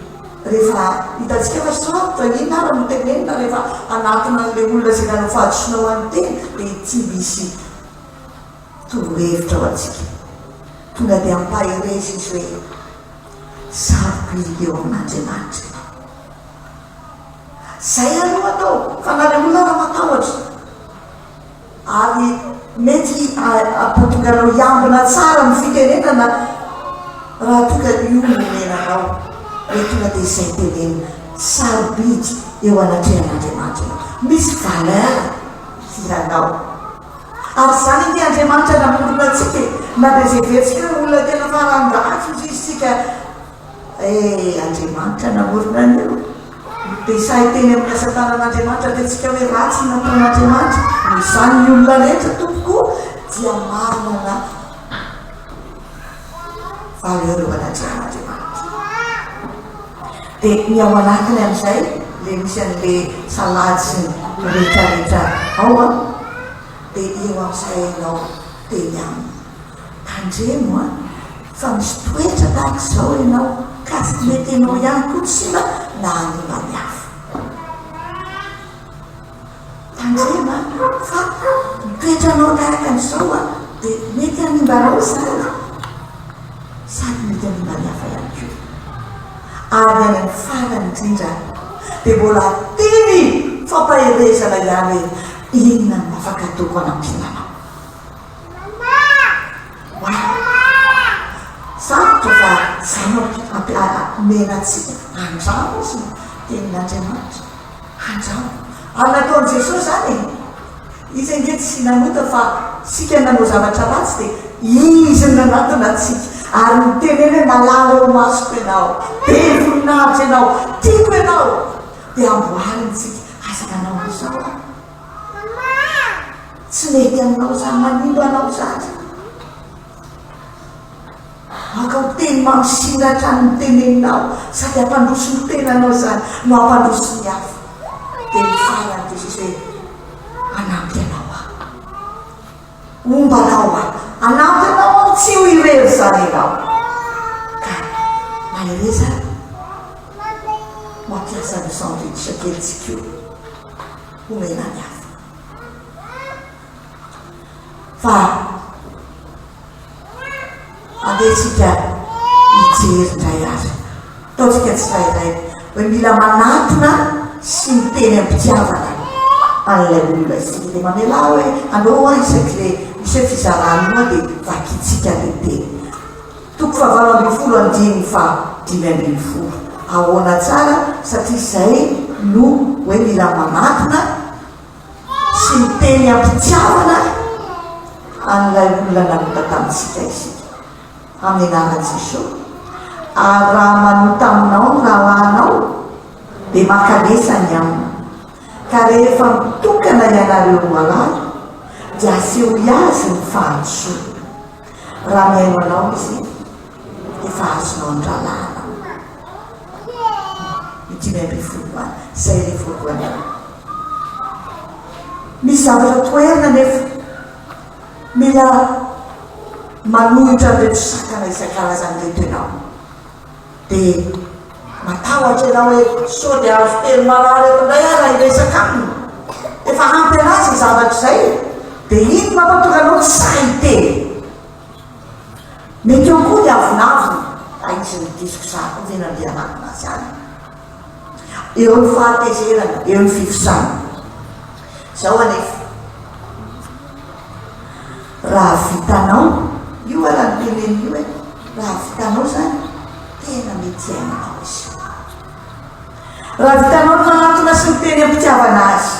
[SPEAKER 6] rehefa hitatsika fa sarotra ina ara no tenenina rehefa anatona n'le olona zay nanao fahadisoana ho any teny dia tsy misy torohevitra ao antsika tonga dia ampahereza izy hoe sarobidy eo amin'Andriamanitra. Zay aloha atao fa nale olona raha matahotra ary mety ampatonganao iambina tsara ny fitenenana raha tonga io nomenanao hoe tonga dia izay teneny sarobidy eo anatrehan'Andriamanitra misy valeur firanao ary zany ny Andriamanitra namorona atsika na dia zay vetsika olona tena farandratsy izy isika Andriamanitra namorona an'io dia sahy teny amin'ny asa tanan'Andriamanitra dia tsika hoe ratsy nataon'Andriamanitra izany ny olona rehetra tompoko dia manana valeur eo anatrehan'Andriamanitra. Dia ny ao anatiny amin'izay le misy an'le salady sy ny rehetrarehetra ao a dia eo amin'izay ianao teny aminy tandremo a fa misy toetra tahaka izao ianao ka tsy mety ianao ihany koa tsina na animany hafa tandrema fa mitoetranao tahaka an'izao a dia mety animbarao zany sady mety animany hafa ihany koa ary any amin'ny farany indrindra dia mbola teny fampaherezana ihany hoe inona no afaka ataoko anampiananao. Sarotra fa zany mena atsika andramo izy tenin'Andriamanitra andramo ary nataon'i Jesosy zany izy ange tsy nanota fa sika nanao zavatra ratsy dia izy nanatona atsika ary niteneny hoe malala eo masoko ianao dia voninahitra ianao tiako ianao dia amboarintsika azaka anao an'izao tsy mety aminao zany manimbo anao zany aka ho teny mampisinatra ny teneninao sady ampandroso ny tenanao zany no ampandroso ny hafa dia mifarany Jesosy hoe anampy anao omba anao anampy anao tsy ho irery zany ianao ka mahereza mampiasa ny sandwich kelitsika io omena ny hafa fa andehitsika hijery indray azy ataontsika tsirairay hoe mila manatona sy miteny ampitiavana an'ilay olona isika dia mamela hoe anao a isaky le misy hoe fizarany moa dia vakitsika le teny toko fa 20 fa 5 ahoana tsara satria izay no hoe mila manatona sy miteny ampitiavana an'ilay olona nanota tamitsika isika amin'ny anaran'i Jesosy ary raha manota aminao ny rahalanao dia makalesany amina ka rehefa mitokana ianareo malaly dia aseho azy ny fahantsoana raha mihaino anao izy efa azonao ny rahalanao ny 5 zay le voalohany misy zavatra toerana nefa mila manohitra reto sakana isan-karazany reto ianao dia matahotra ianao hoe sao dia azo teny marary eto indray raha iresaka aminy efa ampy anazy zavatra izay dia iny mampatonga anao tsy sahy teny mety eo koa dia avinavina izy ny disiko zako tena ndia anatina azy any eo ny fahatezerana eo ny fifosana zao anefa raha vitanao io raha ny teneny io hoe raha vitanao zany tena mety ainanao izy raha vitanao ny manatona sy miteny ampitiavana azy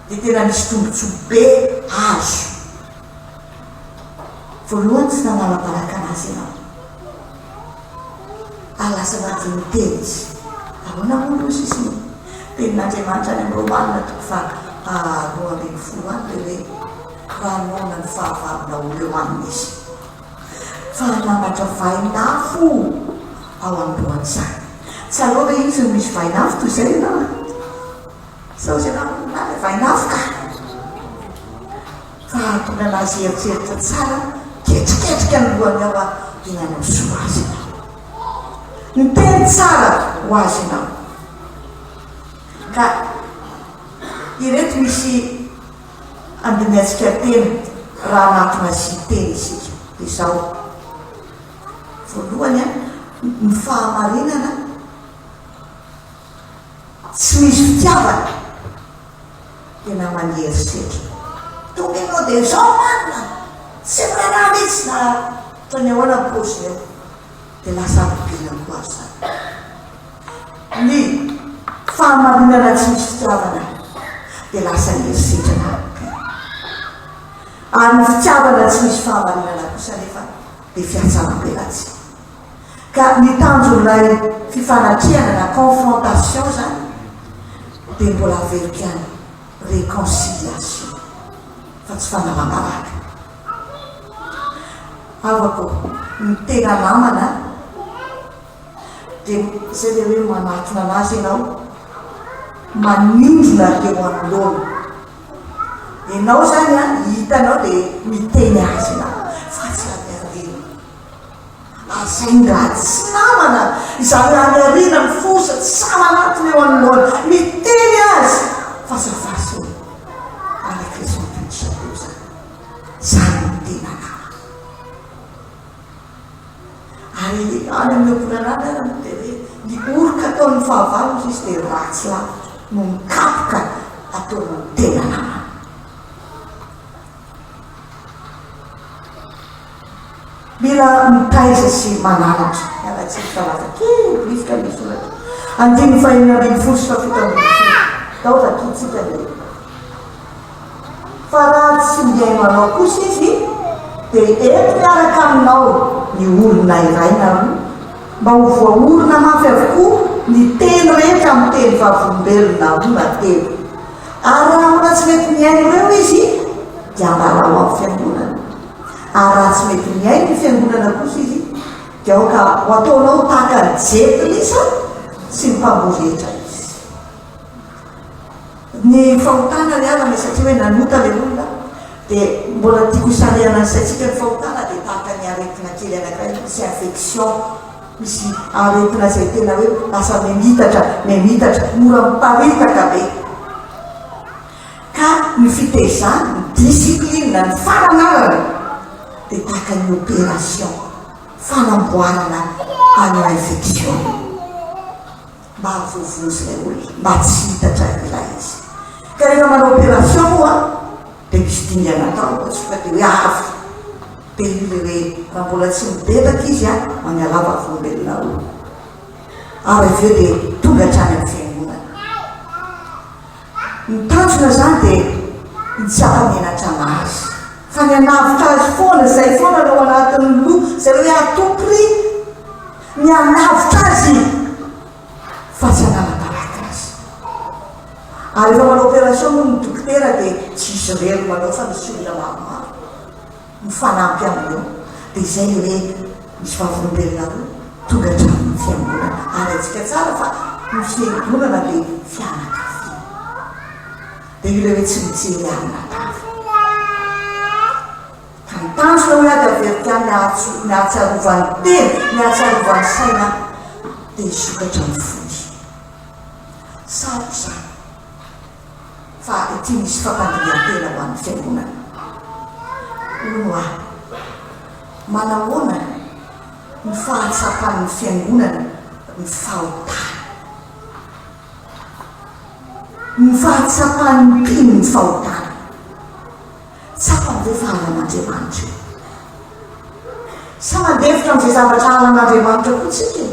[SPEAKER 6] dia tena misy tombotso be azo voalohany tsy nanala-baraka anazy ianao alasa anaty miteny izy ahoana moa izy izy tenin'Andriamanitra any amin'ny Romanina toko fa 12 any le hoe ranona ny fahavarona olo eo aminy izy fa namatra vainafo ao androany zany tsy aloha hoe izy no misy vainafo toy izay ianao sao zay nale vainafo ka fa tonga anazy eritreritra tsara ketriketrika ny lohany ao a inanao soa azy ny teny tsara ho azy ianao ka ireto misy andiniatsika tena raha anatona sy teny isika dia zao voalohany a ny fahamarinana tsy misy fitiavana tena manieritsetra tonga ianao dia zao marina tsy miraha mihitsy na tony ahoana posy eo dia lasa mibina koa azy zany ny fahamarinana tsy misy fitiavana dia lasa nierisetrana ary ny fitiavana tsy misy fahamarinana kosa nefa dia fiatsaram-pelatsy ka ny tanjon'ilay fifanatriana na confrontation zany dia mbola averika any réconciliation fa tsy fanavamaraka avako ny tena namana dia zay le hoe manatona anazy ianao manindrona eo anoloana ianao zany a hitanao dia miteny azy na fa tsy amiarina azay raha tsy namana izany amiarina ny fosa tsy samanatona eo anoloana miteny azy fa safasy hoe araky izapitsateo zany zany mitena nama ary any amin'ny akoranana ara dia hoe ny orika ataon'ny fahavalo izy dia ratsy lavitra no mikapoka ataonao tena nama mila mitaiza sy mananatra mialatsy fitalavaka kely rivoka ny soratra andiny fahinarivo folo sy fafitambinifolo taotakitsika le fa raha tsy miainanao kosa izy dia eto miaraka aminao ny olona iray na mba ho voaorona mafy avokoa ny teny rehetra amin'ny teny vavolombelona ona telo ary raha mbola tsy mety miaino reo izy dia ambarao amin'ny fiangonana ary raha tsy mety miaino ny fiangonana kosa izy dia aoka ho ataonao tahaka ny jekolisa sy ny mpamboretra izy ny fahotana ry avana satria hoe nanota le olona dia mbola tiako isarehana ny saitsika ny fahotana dia tahaka ny aretina kely anakay misy infection misy aretina zay tena hoe lasa memitatra mora miparitaka be ka ny fitezana ny discipline ny faranarana dia tahaka ny opération fanamboarana any infection mba vovozy lay olona mba tsy hitatra ilay izy ka rehefa manao opération moa dia misy dingana atao tsy fa dia hoe avy dia io le hoe raha mbola tsy mibebaka izy a mangalava volombelona olo ary avy eo dia tonga hatrany amin'ny fiangonana ny tanjona zany dia ny tsy ampamenatra anazy fa ny anavitra azy foana zay foana nao anatin'ny loha zay hoe atompri ny anavitra azy fa tsy ananataraka azy ary efa manao opération moa ny dokotera dia tsisy relo manao fa misy olona maromaro mifanampy amin'io dia zay le hoe misy vavolombelona io tonga hatramin'ny fiangonana ary atsika tsara fa ny fiangonana dia fianakavy dia io le hoe tsy mijery aminatavy ka ny tanjona hoe ady averika ny ahatsiarovan'ny teny ny ahatsiarovan'ny saina dia isokatra ny fony sarotra zany fa ity misy fampandrian-tena ho an'ny fiangonana ono a manahoana ny fahatsapan'ny fiangonana ny fahotana ny fahatsapan'ny mpino ny fahotana tsapany ve fa halan'andriamanitra sa mandevitra amin'izay zavatra halan'andriamanitra koa tsika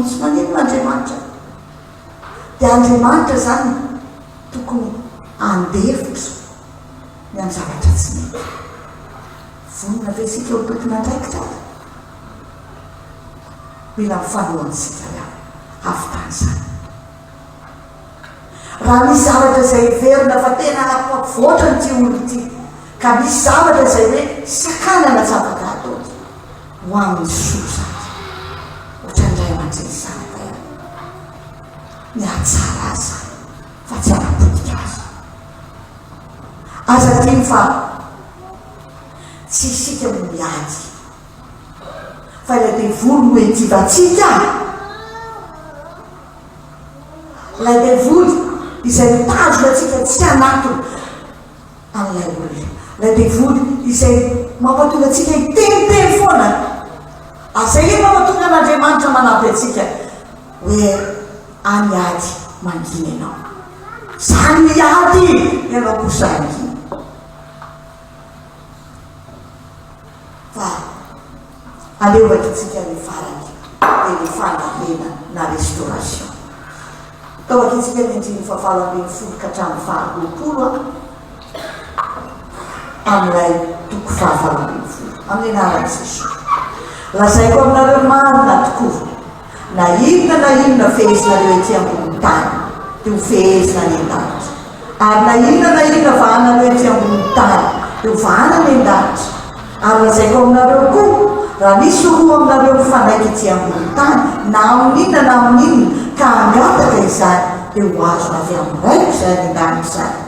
[SPEAKER 6] tsy manino n'andriamanitra dia andriamanitra zany tokony andevitra ny amin'ny zavatra tsy mety vonona ve sika eo tokony andraikitra mila mifanohansika le avitany zany raha misy zavatra zay verina fa tena voatra ny ty olo ity ka misy zavatra zay hoe sakanana zavatra ataoty ho amin'ny soa zany ohatra ndray aman-dreny zanaka ihany miatsara azy zany fa tsy anapotika azy aza tiny fa tsy isika no miady fa ilay devoly no edivatsika ilay devoly izay mitazona atsika tsy anatony amin'ilay olona lay devoly izay mampatonga atsika hiteniteny foana azay le mampatonga an'Andriamanitra manampy atsika hoe any ady mangina ianao zany ady ianao kosa angina fa aleovaka tsika ny farany dia ny fanarena na restauration taovaka itsika ny andriny fafalo ambin'ny folo ka hatramin'ny faharoapolo amin'ilay toko fahafalo ambin'ny folo amin'ny anarany Jesosy. Lazaiko aminareo marina tokoa na inona fehezina ety ambony tany dia ho fehezina ny an-danitra ary na inona vahanareo ety ambony tany dia ho vahana ny an-danitra ary lazaiko aminareo koa raha misy roa aminareo mifanaiky ety ambony tany na amin'inona na amin'inona ka angataka izany dia ho azona avy amin'iraiko izay ny an-danitra izany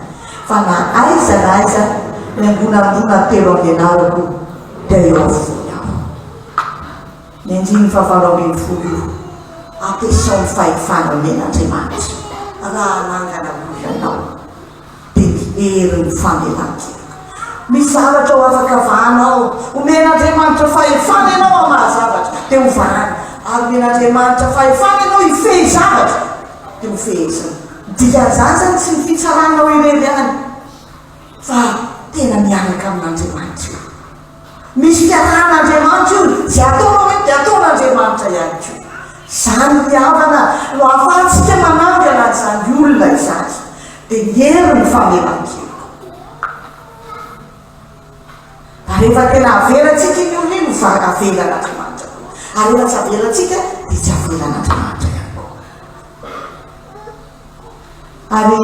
[SPEAKER 6] fa na aiza ny ambonambona telo ambianarako dia eo avovoany aho. Ny andriny fahavalo ambin'ny folo io ampiasao ny fahefana omen'Andriamanitra raha anangana olonanao dia miery ny famelan-keloko. Misy zavatra ho afaka vahanao omen'Andriamanitra fahefana ianao amahazavatra dia ho vahana ary omen'Andriamanitra fahefana ianao hifehy zavatra dia ho fehezina. Dikan'izany zany tsy ny fitsaranao irery any fa tena mianaka amin'Andriamanitra io. Misy fiarahan'Andriamanitra io zay ataonao hoe dia ataon'Andriamanitra ihany koa. Zany miavana no ahafahantsika manangana an'izany olona izany dia miery ny famelan-keloko. Ary rehefa tena averatsika iny olona iny ho avelan'Andriamanitra ary rehefa tsy avelatsika dia tsy avelan'Andriamanitra ihany koa. Ary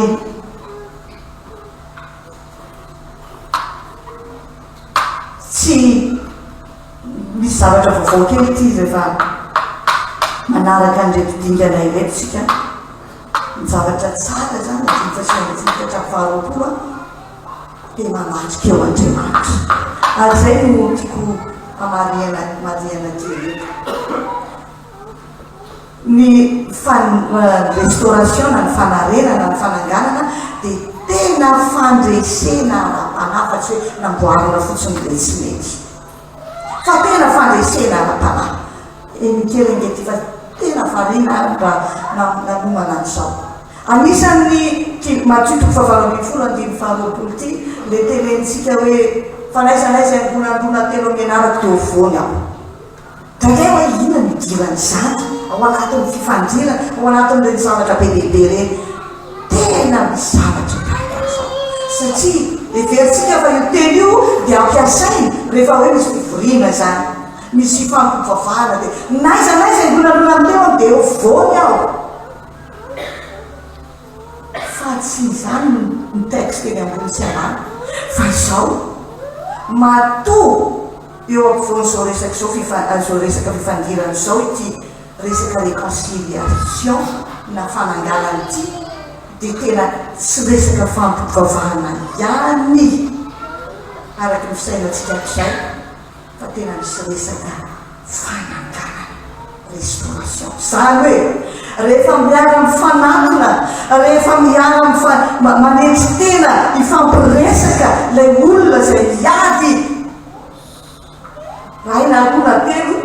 [SPEAKER 6] tsy misy zavatra vaovao kely ity rehefa manaraka an'irepidingana irepotsika ny zavatra tsara zany fasiantsika hatramin'ny faharoapolo dia mamatrika eo Andriamanitra ary zay no tiako mariana kely ny restauration na ny fanarena na ny fananganana dia tena fandresena ara-panafatsy hoe namboarina fotsiny dia tsy mety fa tena fandresena ara-panahy mikelingety fa tena variana raha nanomana an'izao. Anisan'ny matitoko fahavalo ambin'ny folo andiny faharoapolo ity le tenentsika hoe fanaizanaiza ambonambona telo ampianarako teo voany aho. Takay hoe ina ny idiran'izany ao anatin'ny fifandirana ao anatin'ireny zavatra be lehibe reny tena misy zavatra tahak'izao satria everitsika fa io teny io dia ampiasainy rehefa hoe misy fivoriana zany misy fifampivavahana dia naizanaiza ambonambona teo dia eo voany aho. Fa tsy izany ny texte eny ambony tsy amany fa izao matoa eo ampovoan'izao resaka zao resaka fifandirana izao ity resaka réconciliation na fananganana ity dia tena tsy resaka fampivavahana ihany araky ny fisainantsika izay fa tena misy resaka fananganana restauration zany hoe rehefa miara mifananana rehefa miara manetsy tena ifampiresaka lay olona zay iady raha ina alona telo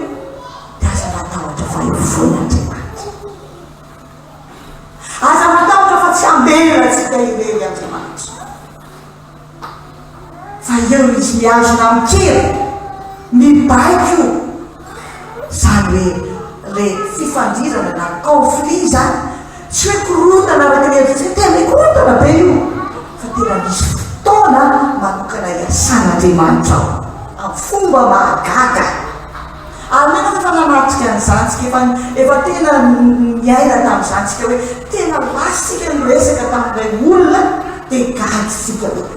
[SPEAKER 6] dia aza matahotra fa evoan'Andriamanitra aza matahotra fa tsy ambelatsika irery Andriamanitra fa eo izy miazona mikely mibaiko zany hoe le fifandirana na conflit zany tsy hoe korotana araky ny tena korotana be io fa tena misy fotoana manokana iasan'Andriamanitra ao amin'ny fomba mahagaga ary mena efa nanatrika an'izany tsika efa tena miaina tamin'izany tsika hoe tena lasitsika ny resaka tamin'ilay olona dia gaditsika hoe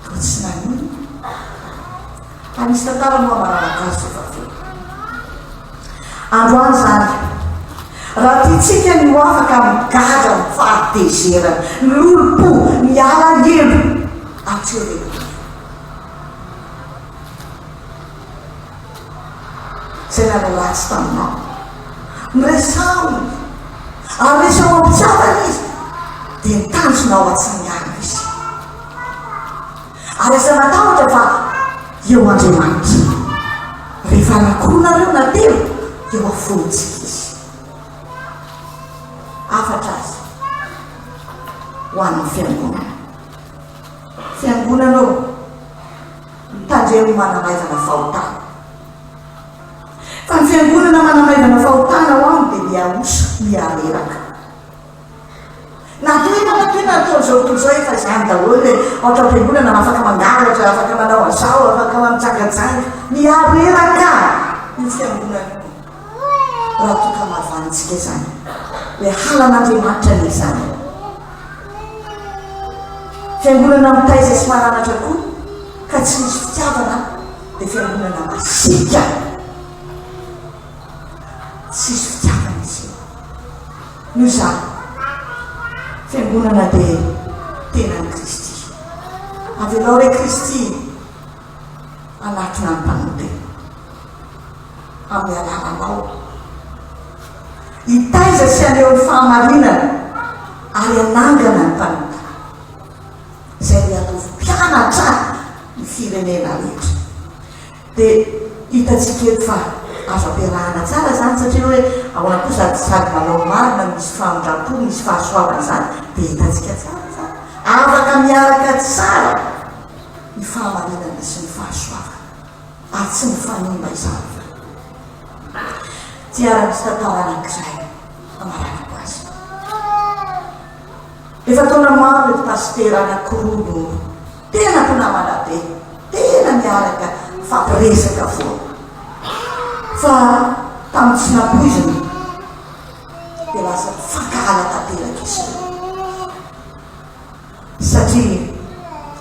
[SPEAKER 6] toa tsy nanino anisy tantara moa manaraka azy efa fe androany zany raha tiatsika ny ho afaka migaga mifahatezerana ny olo-po miala helo atsyreo zay nalalatsy taminao miresahony ary resao ampitiavana izy dia nitanjonao atsangana izy ary aza matahotra fa eo Andriamanitra rehefa anakoronareo na telo eo aforontsika izy afatra azy ho an'ny fiangonana mitandremo manamaivana fahotana fa ny fiangonana manamaivana fahotana ho any dia miaosa miareraka natoenana ataozao toy zao efa zany daholo le ohatra am-piangonana afaka mangalatra afaka manao azao afaka manitsangajanga miareraka ny fiangonana raha toka mahavanitsika zany le halan'Andriamanitra le zany fiangonana mitaiza sy maranatra koa ka tsy misy fitiavana dia fiangonana masika tsisy fitiavana izy noho zany fiangonana dia tenan'i Kristy avelao re Kristy anatona ny mpanotena amin'ny alalanao hitaiza sy aneo ny fahamarinana ary anangana ny mpanota izay le ataovy mpianatra ny firenena rehetra dia hitatsika eto fa azo ampiarahana tsara zany satria hoe ahoana koa sady manao marina misy famindrapo misy fahasoavana zany dia hitatsika tsara zany afaka miaraka tsara ny fahamarinana sy ny fahasoavana ary tsy mifanimba izany tiara-misy tantara anankiray amaranako azy efa taona maro mety pastera anankiroa no tena mpinamana be tena miaraka fampiresaka foana fa tamin'ny tsy nampoizina dia lasa fakala tanteraka izy satria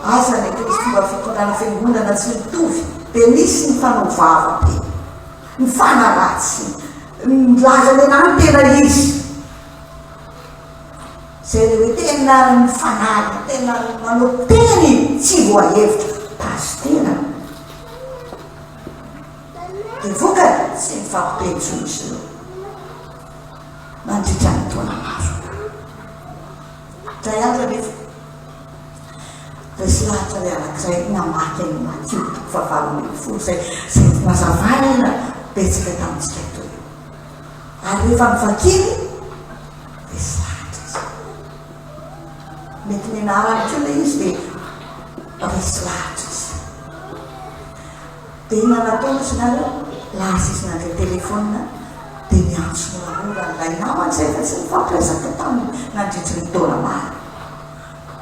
[SPEAKER 6] aza ny Kristy mba fitondrana fiangonana tsy mitovy dia misy ny fanaovava be ny fanaratsy milaza le nany tena izy zay le hoe tena mifanaly tena manao teny tsy voahevitra pastera dia vokany tsy mifampiteny izy ireo mandritra ny taona maro zay andra nefa resy lahatra le anankiray namaky any Matio fahavalon'olo zay nazavana betsaka tamintsika toy ary rehefa mivakily resy lahatra izy mety nianarany keo le izy dia resy lahatra izy dia ina nataona izy nareo lasa izy nandre telefona dia miantso moramora nilay namany zay fa tsy mifampiresaka taminy nandritry ny taona maro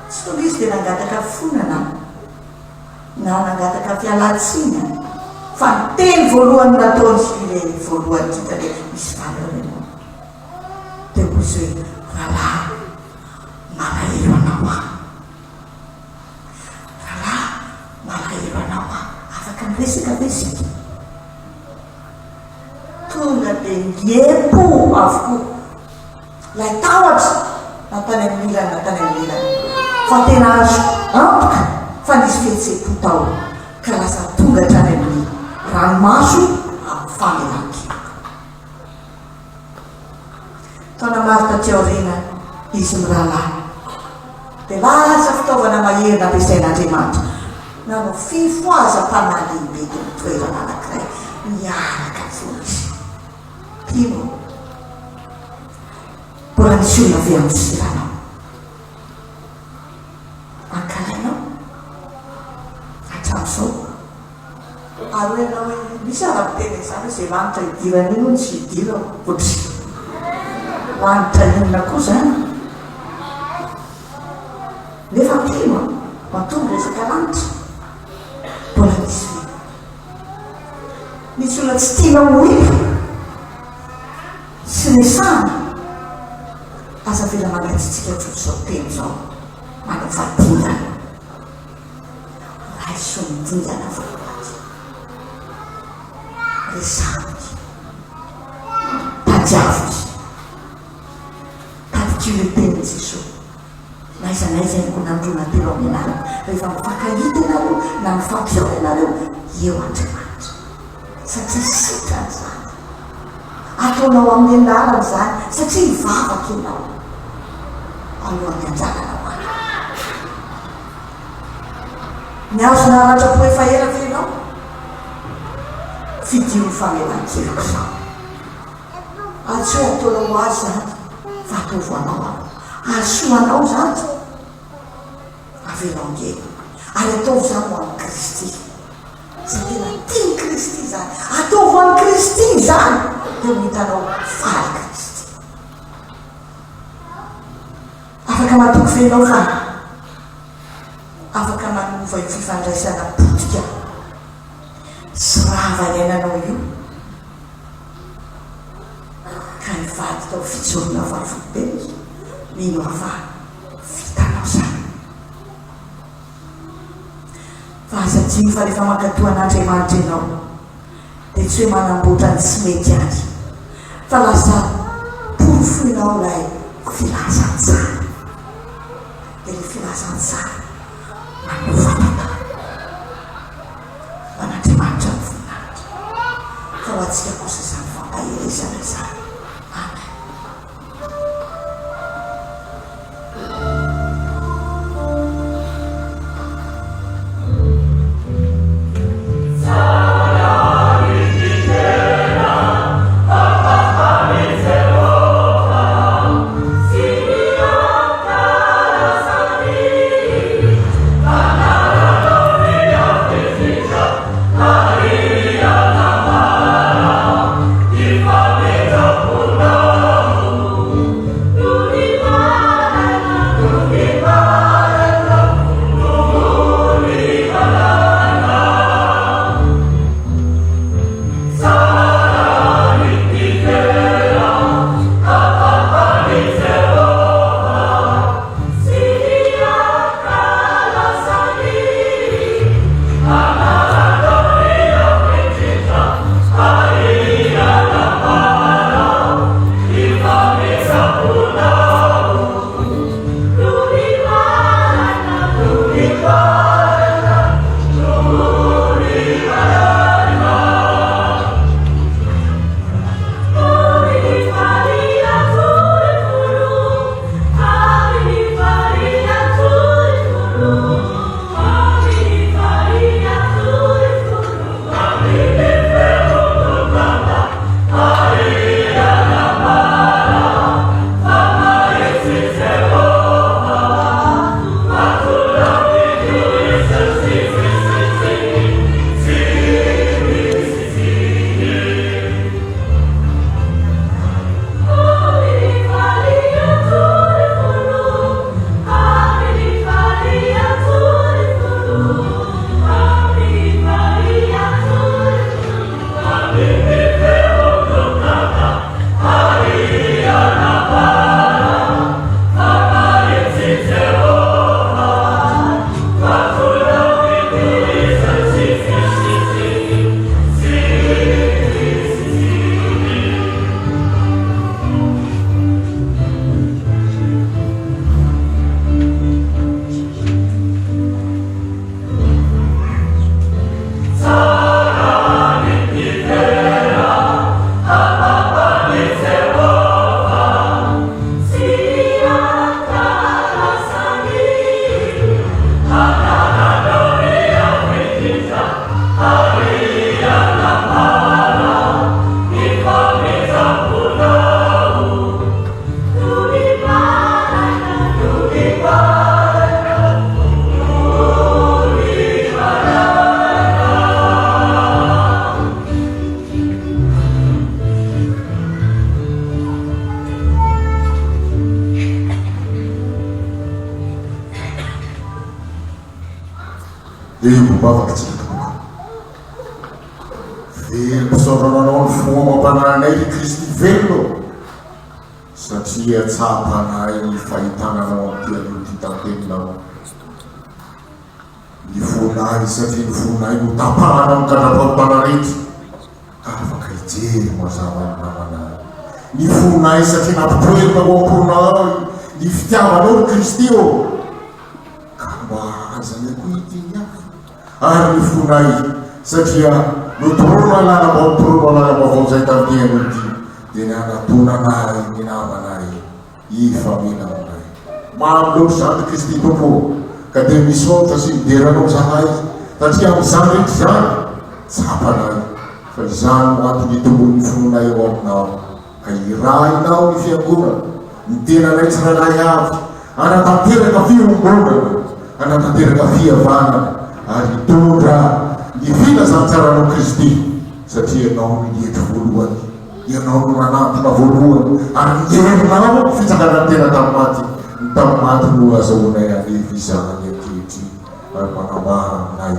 [SPEAKER 6] tsy tonga izy dia nangataka fonana na nangataka fialatsina fa ny teny voalohany nataony le voalohany kita le misy valorena dia ozy hoe rahalahy malahelo anao rahalahy malahelo anao afaka miresaka vesika tonga dia ngiepo avokoa lay tahotra natany amin'ny ilany natany amin'ny ilany fa tena azo antoka fa nisy fihetseham-po tao ka lasa tonga hatrany amin'ny ranomaso amin'ny famelan-keloka taona maro taty aoriana izy mirahalahy dia lasa fitaovana maherina ampiasain'Andriamanitra nanao fifoazam-panalehibe dia mitoerana anankiray miaraka foana izy tino mbola nisy olona avy amin'ny siranao ankalainao hatramin'izao ary hoe anao hoe misy ara-tena izany zay lanitra hidirana ino ny tsy hidira otry lanitra inona koa zany nefa tino matonga resaka lanitra mbola misy olona tsy tiana hoipa sy nisana aza vela mangatsitsika troto zao teny zao manao vadingana raha iso midingana voaty resaniky tadiavoky tadikio le teny Jeso naiza naiza ny ko nandrona telo amin'ny anarako rehefa mifankahita ianareo na mifampiao ianareo eo Andriamanitra satria sitrany zany ataonao amin'ny andarany zany satria hivavaka ianao alohan'ny anjanana ho any miazo naratra po efa eraka ianao fidiny famelan-keloko zao atsy hoe ataonao azy zany fa ataovanao asoanao zany avelanogely ary ataovy zany ho an'ny Kristy zay tena tiany Kristy zany ataovy an'ny Kristy zany dia ho hitanao faly Kristy afaka matoky fenao fa afaka manova io fifandraisana potika sy raha vanenanao io ka nivady tao fijorona vafobe mino afa vitanao zany fa azatiny fa rehefa makatoa an'Andriamanitra ianao dia tsy hoe manamboatra ny tsy mety azy fa lasa porofoinao ilay filazantsara dia ilay filazantsara manovatana man'Andriamanitra ny voninahitra fa ho antsika kosa izany fampahelezana izany. Amen.
[SPEAKER 7] Velosarananao ny fomba mampananay Kristy velona satria tsapanay ny fahitananao amin'ity aloha ty tanteninao ny fonay satria ny fonay no tapahanao ny kandrapam-panarety ka afaka hijery mazava ny namanay ny fonay satria nampipoelinao amponao ny fitiavanao ny Kristy io ka mahazany akoho ity hafa ary ny fonay satria notorona lanabaotorona zay tantiano ity dia nianatonanay ny namanay ifaminamanay mamy loatra zany Kristy tompo ka dia misaotra sy mideranao zahay satria amin'izany rehetra zany tsapanay fa izany no antony tombon'ny fononay eo aminao ka irahinao ny fiangonana ny tenanay tsirairay avy anatanteraka fiombonana anatanteraka fihavanana ary tondra ny filazantsaranao Kristy satria ianao no nihetry voalohany ianao no nanantona voalohany ary nierinao fitsangana tena tamimaty ny tamimaty no azahoanay alevy izany ankehitry ary manamara aminay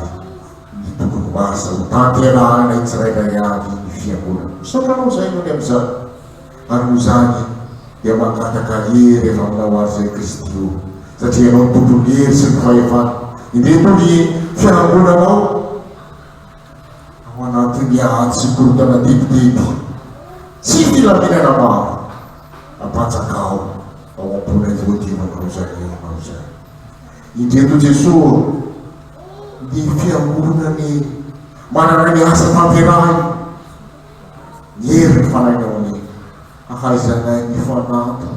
[SPEAKER 7] ny tokony masa ho tanterahanay tsirairay avy ny fiangonana misotranao zay no ny am'izany ary no zany dia mangataka hery efa aminao azy zay Kristy io satria ianao ny tompony hery sy ny fahefana indreto ny fiangonanao ao anatin'ny ady sy korotana debideby tsy filaminana maro ampatsakao ao amponay voadimanao zany eonao zay indreto Jesosy ny fiangonany manana ny asa tanterahany ny hery ny fanainao any ahaizanay ny fanato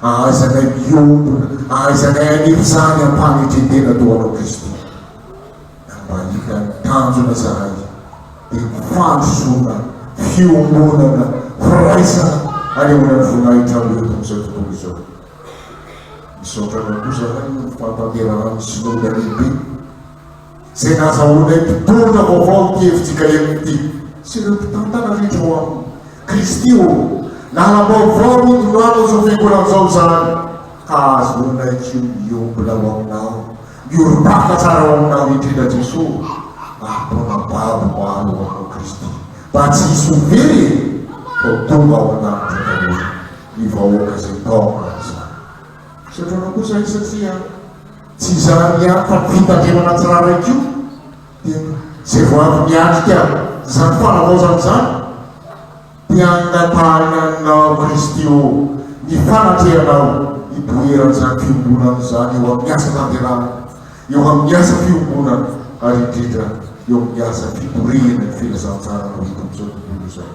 [SPEAKER 7] ahaizanay miombona ahaizanay anirizany ampanetretena toanao Kristy mba hita ny tanjona zahay dia mifandrosoana fiombonana firaisana anehoana ny voninahitra eto amin'izao tontolo izao misaotrana kosa zahay ny fantanterahany synody lehibe zay nazahoanay mpitondra vaovao mihevitsika eminyity sy ireo mpitantana rehetra ho aminy Kristy o nalabaovao midonano zao fiangonan'izao zany ka azoanay kio miombola ho aminao mioropaka tsara ho aminao indrindra Jesosy atonababo maro aminao Kristy mba tsy hisy overy fa tonga ao anatinao ny vahoaka zay taona zany satranao kosa i satria tsy zany ihany fa fitandremana tsirairay kio dia zay vo avy miatrika zany fanavaozany zany dia angatananao Kristy o ny fanatrehanao iboeran'izany fiombonana zany eo amin'ny asa tanterana eo amin'ny asa fiombonana ary indrindra eo amin'ny asa fiborena ny filazantsarana hita amin'izao tontolo izao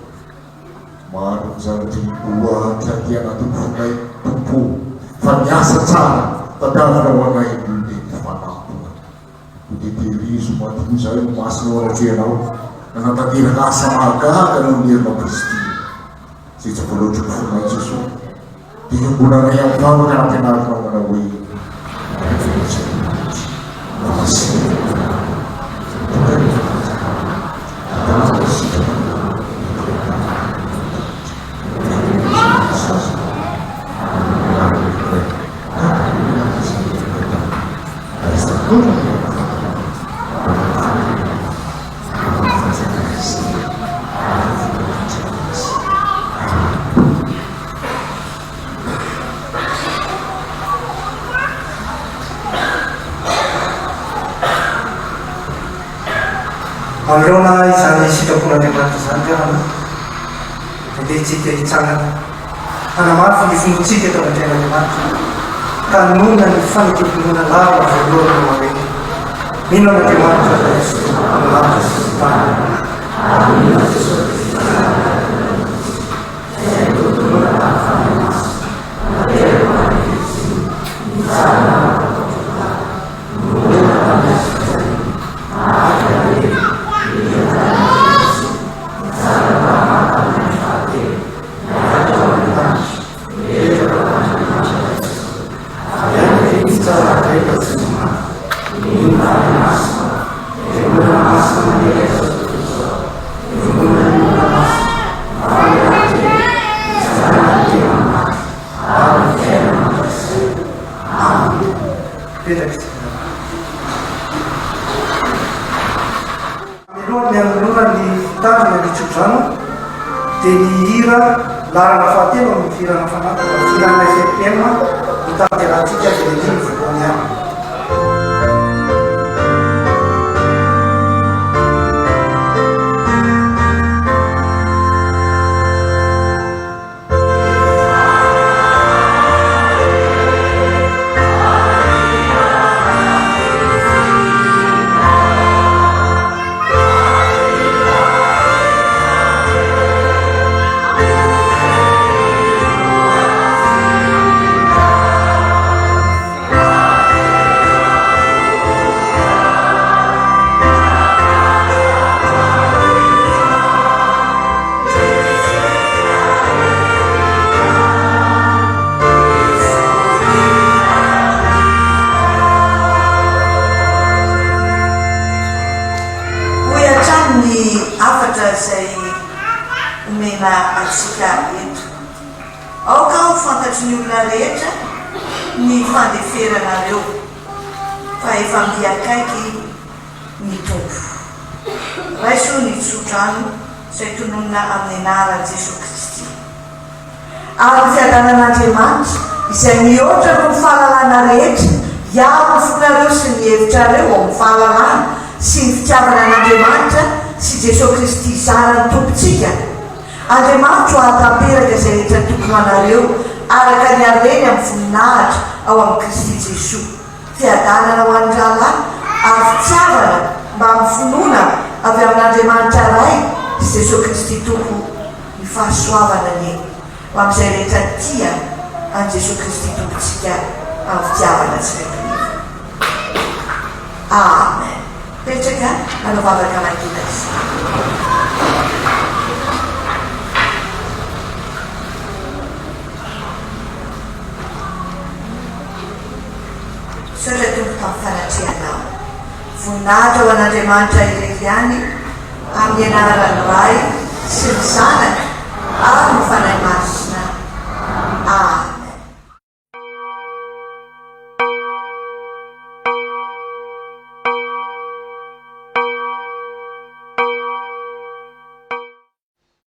[SPEAKER 7] maro ny zavatra oahatra ty anatin'ny fonay tompo fa miasa tsara tadavina ho anay io dia ny fanampona ho deterizo mantimo zay no masinao aratrehanao nanatanteraka asa mahagaga no mierinao Kristy zay tsy voaloatra ny fonay Jesosy dia mbola ray amin'ny vavaka nampianarinao manao hoe
[SPEAKER 1] Manoloana izany sitrapon'Andriamanitra zany tehana dia tsika hitsangana hanamafy ny fombotsika eto aman-dren'Andriamanitra ka nona ny fanekepinoana lava voalohany no hoe mino an'Andriamanitra amin'andro sy tany dia ny hira larana fahatelo amin'ny firana fanataka firana FPM mitanterahantsika dia ny voalohany ihany
[SPEAKER 8] Amen.
[SPEAKER 6] izay omena atsika eto. Aoka ho fantatry ny olona rehetra ny fandeferanareo fa efa mbiakaiky ny tompo. Raiso ny tsotrano izay tononona amin'ny anaran'i Jesosy Kristy. Ary fiadanan'Andriamanitra izay mihoatra no ny fahalalana rehetra hiaro ny fonareo sy ny hevitrareo ao amin'ny fahalalana sy ny fitiavana an'Andriamanitra sy Jesosy Kristy zarany tompontsika. Andriamanitra ho ahatamperaka izay rehetra tokony anareo araka ny hareny amin'ny voninahitra ao amin'ny Kristy Jesosy. Fiadanana ho an'ny rahalahy ary fitiavana mba amin'ny finoana avy amin'Andriamanitra ray sy Jesosy Kristy tompo ny fahasoavana ny ho amin'izay rehetra tia an'i Jesosy Kristy tompontsika amin'ny fitiavana tsy repiliva. Amen. Petraka nanovavaka makina izy. Saotra tompo tamin'ny fanatrehanao. Voninahitra ho an'Andriamanitra irery ihany amin'ny anaran'ny Ray sy ny Zanaka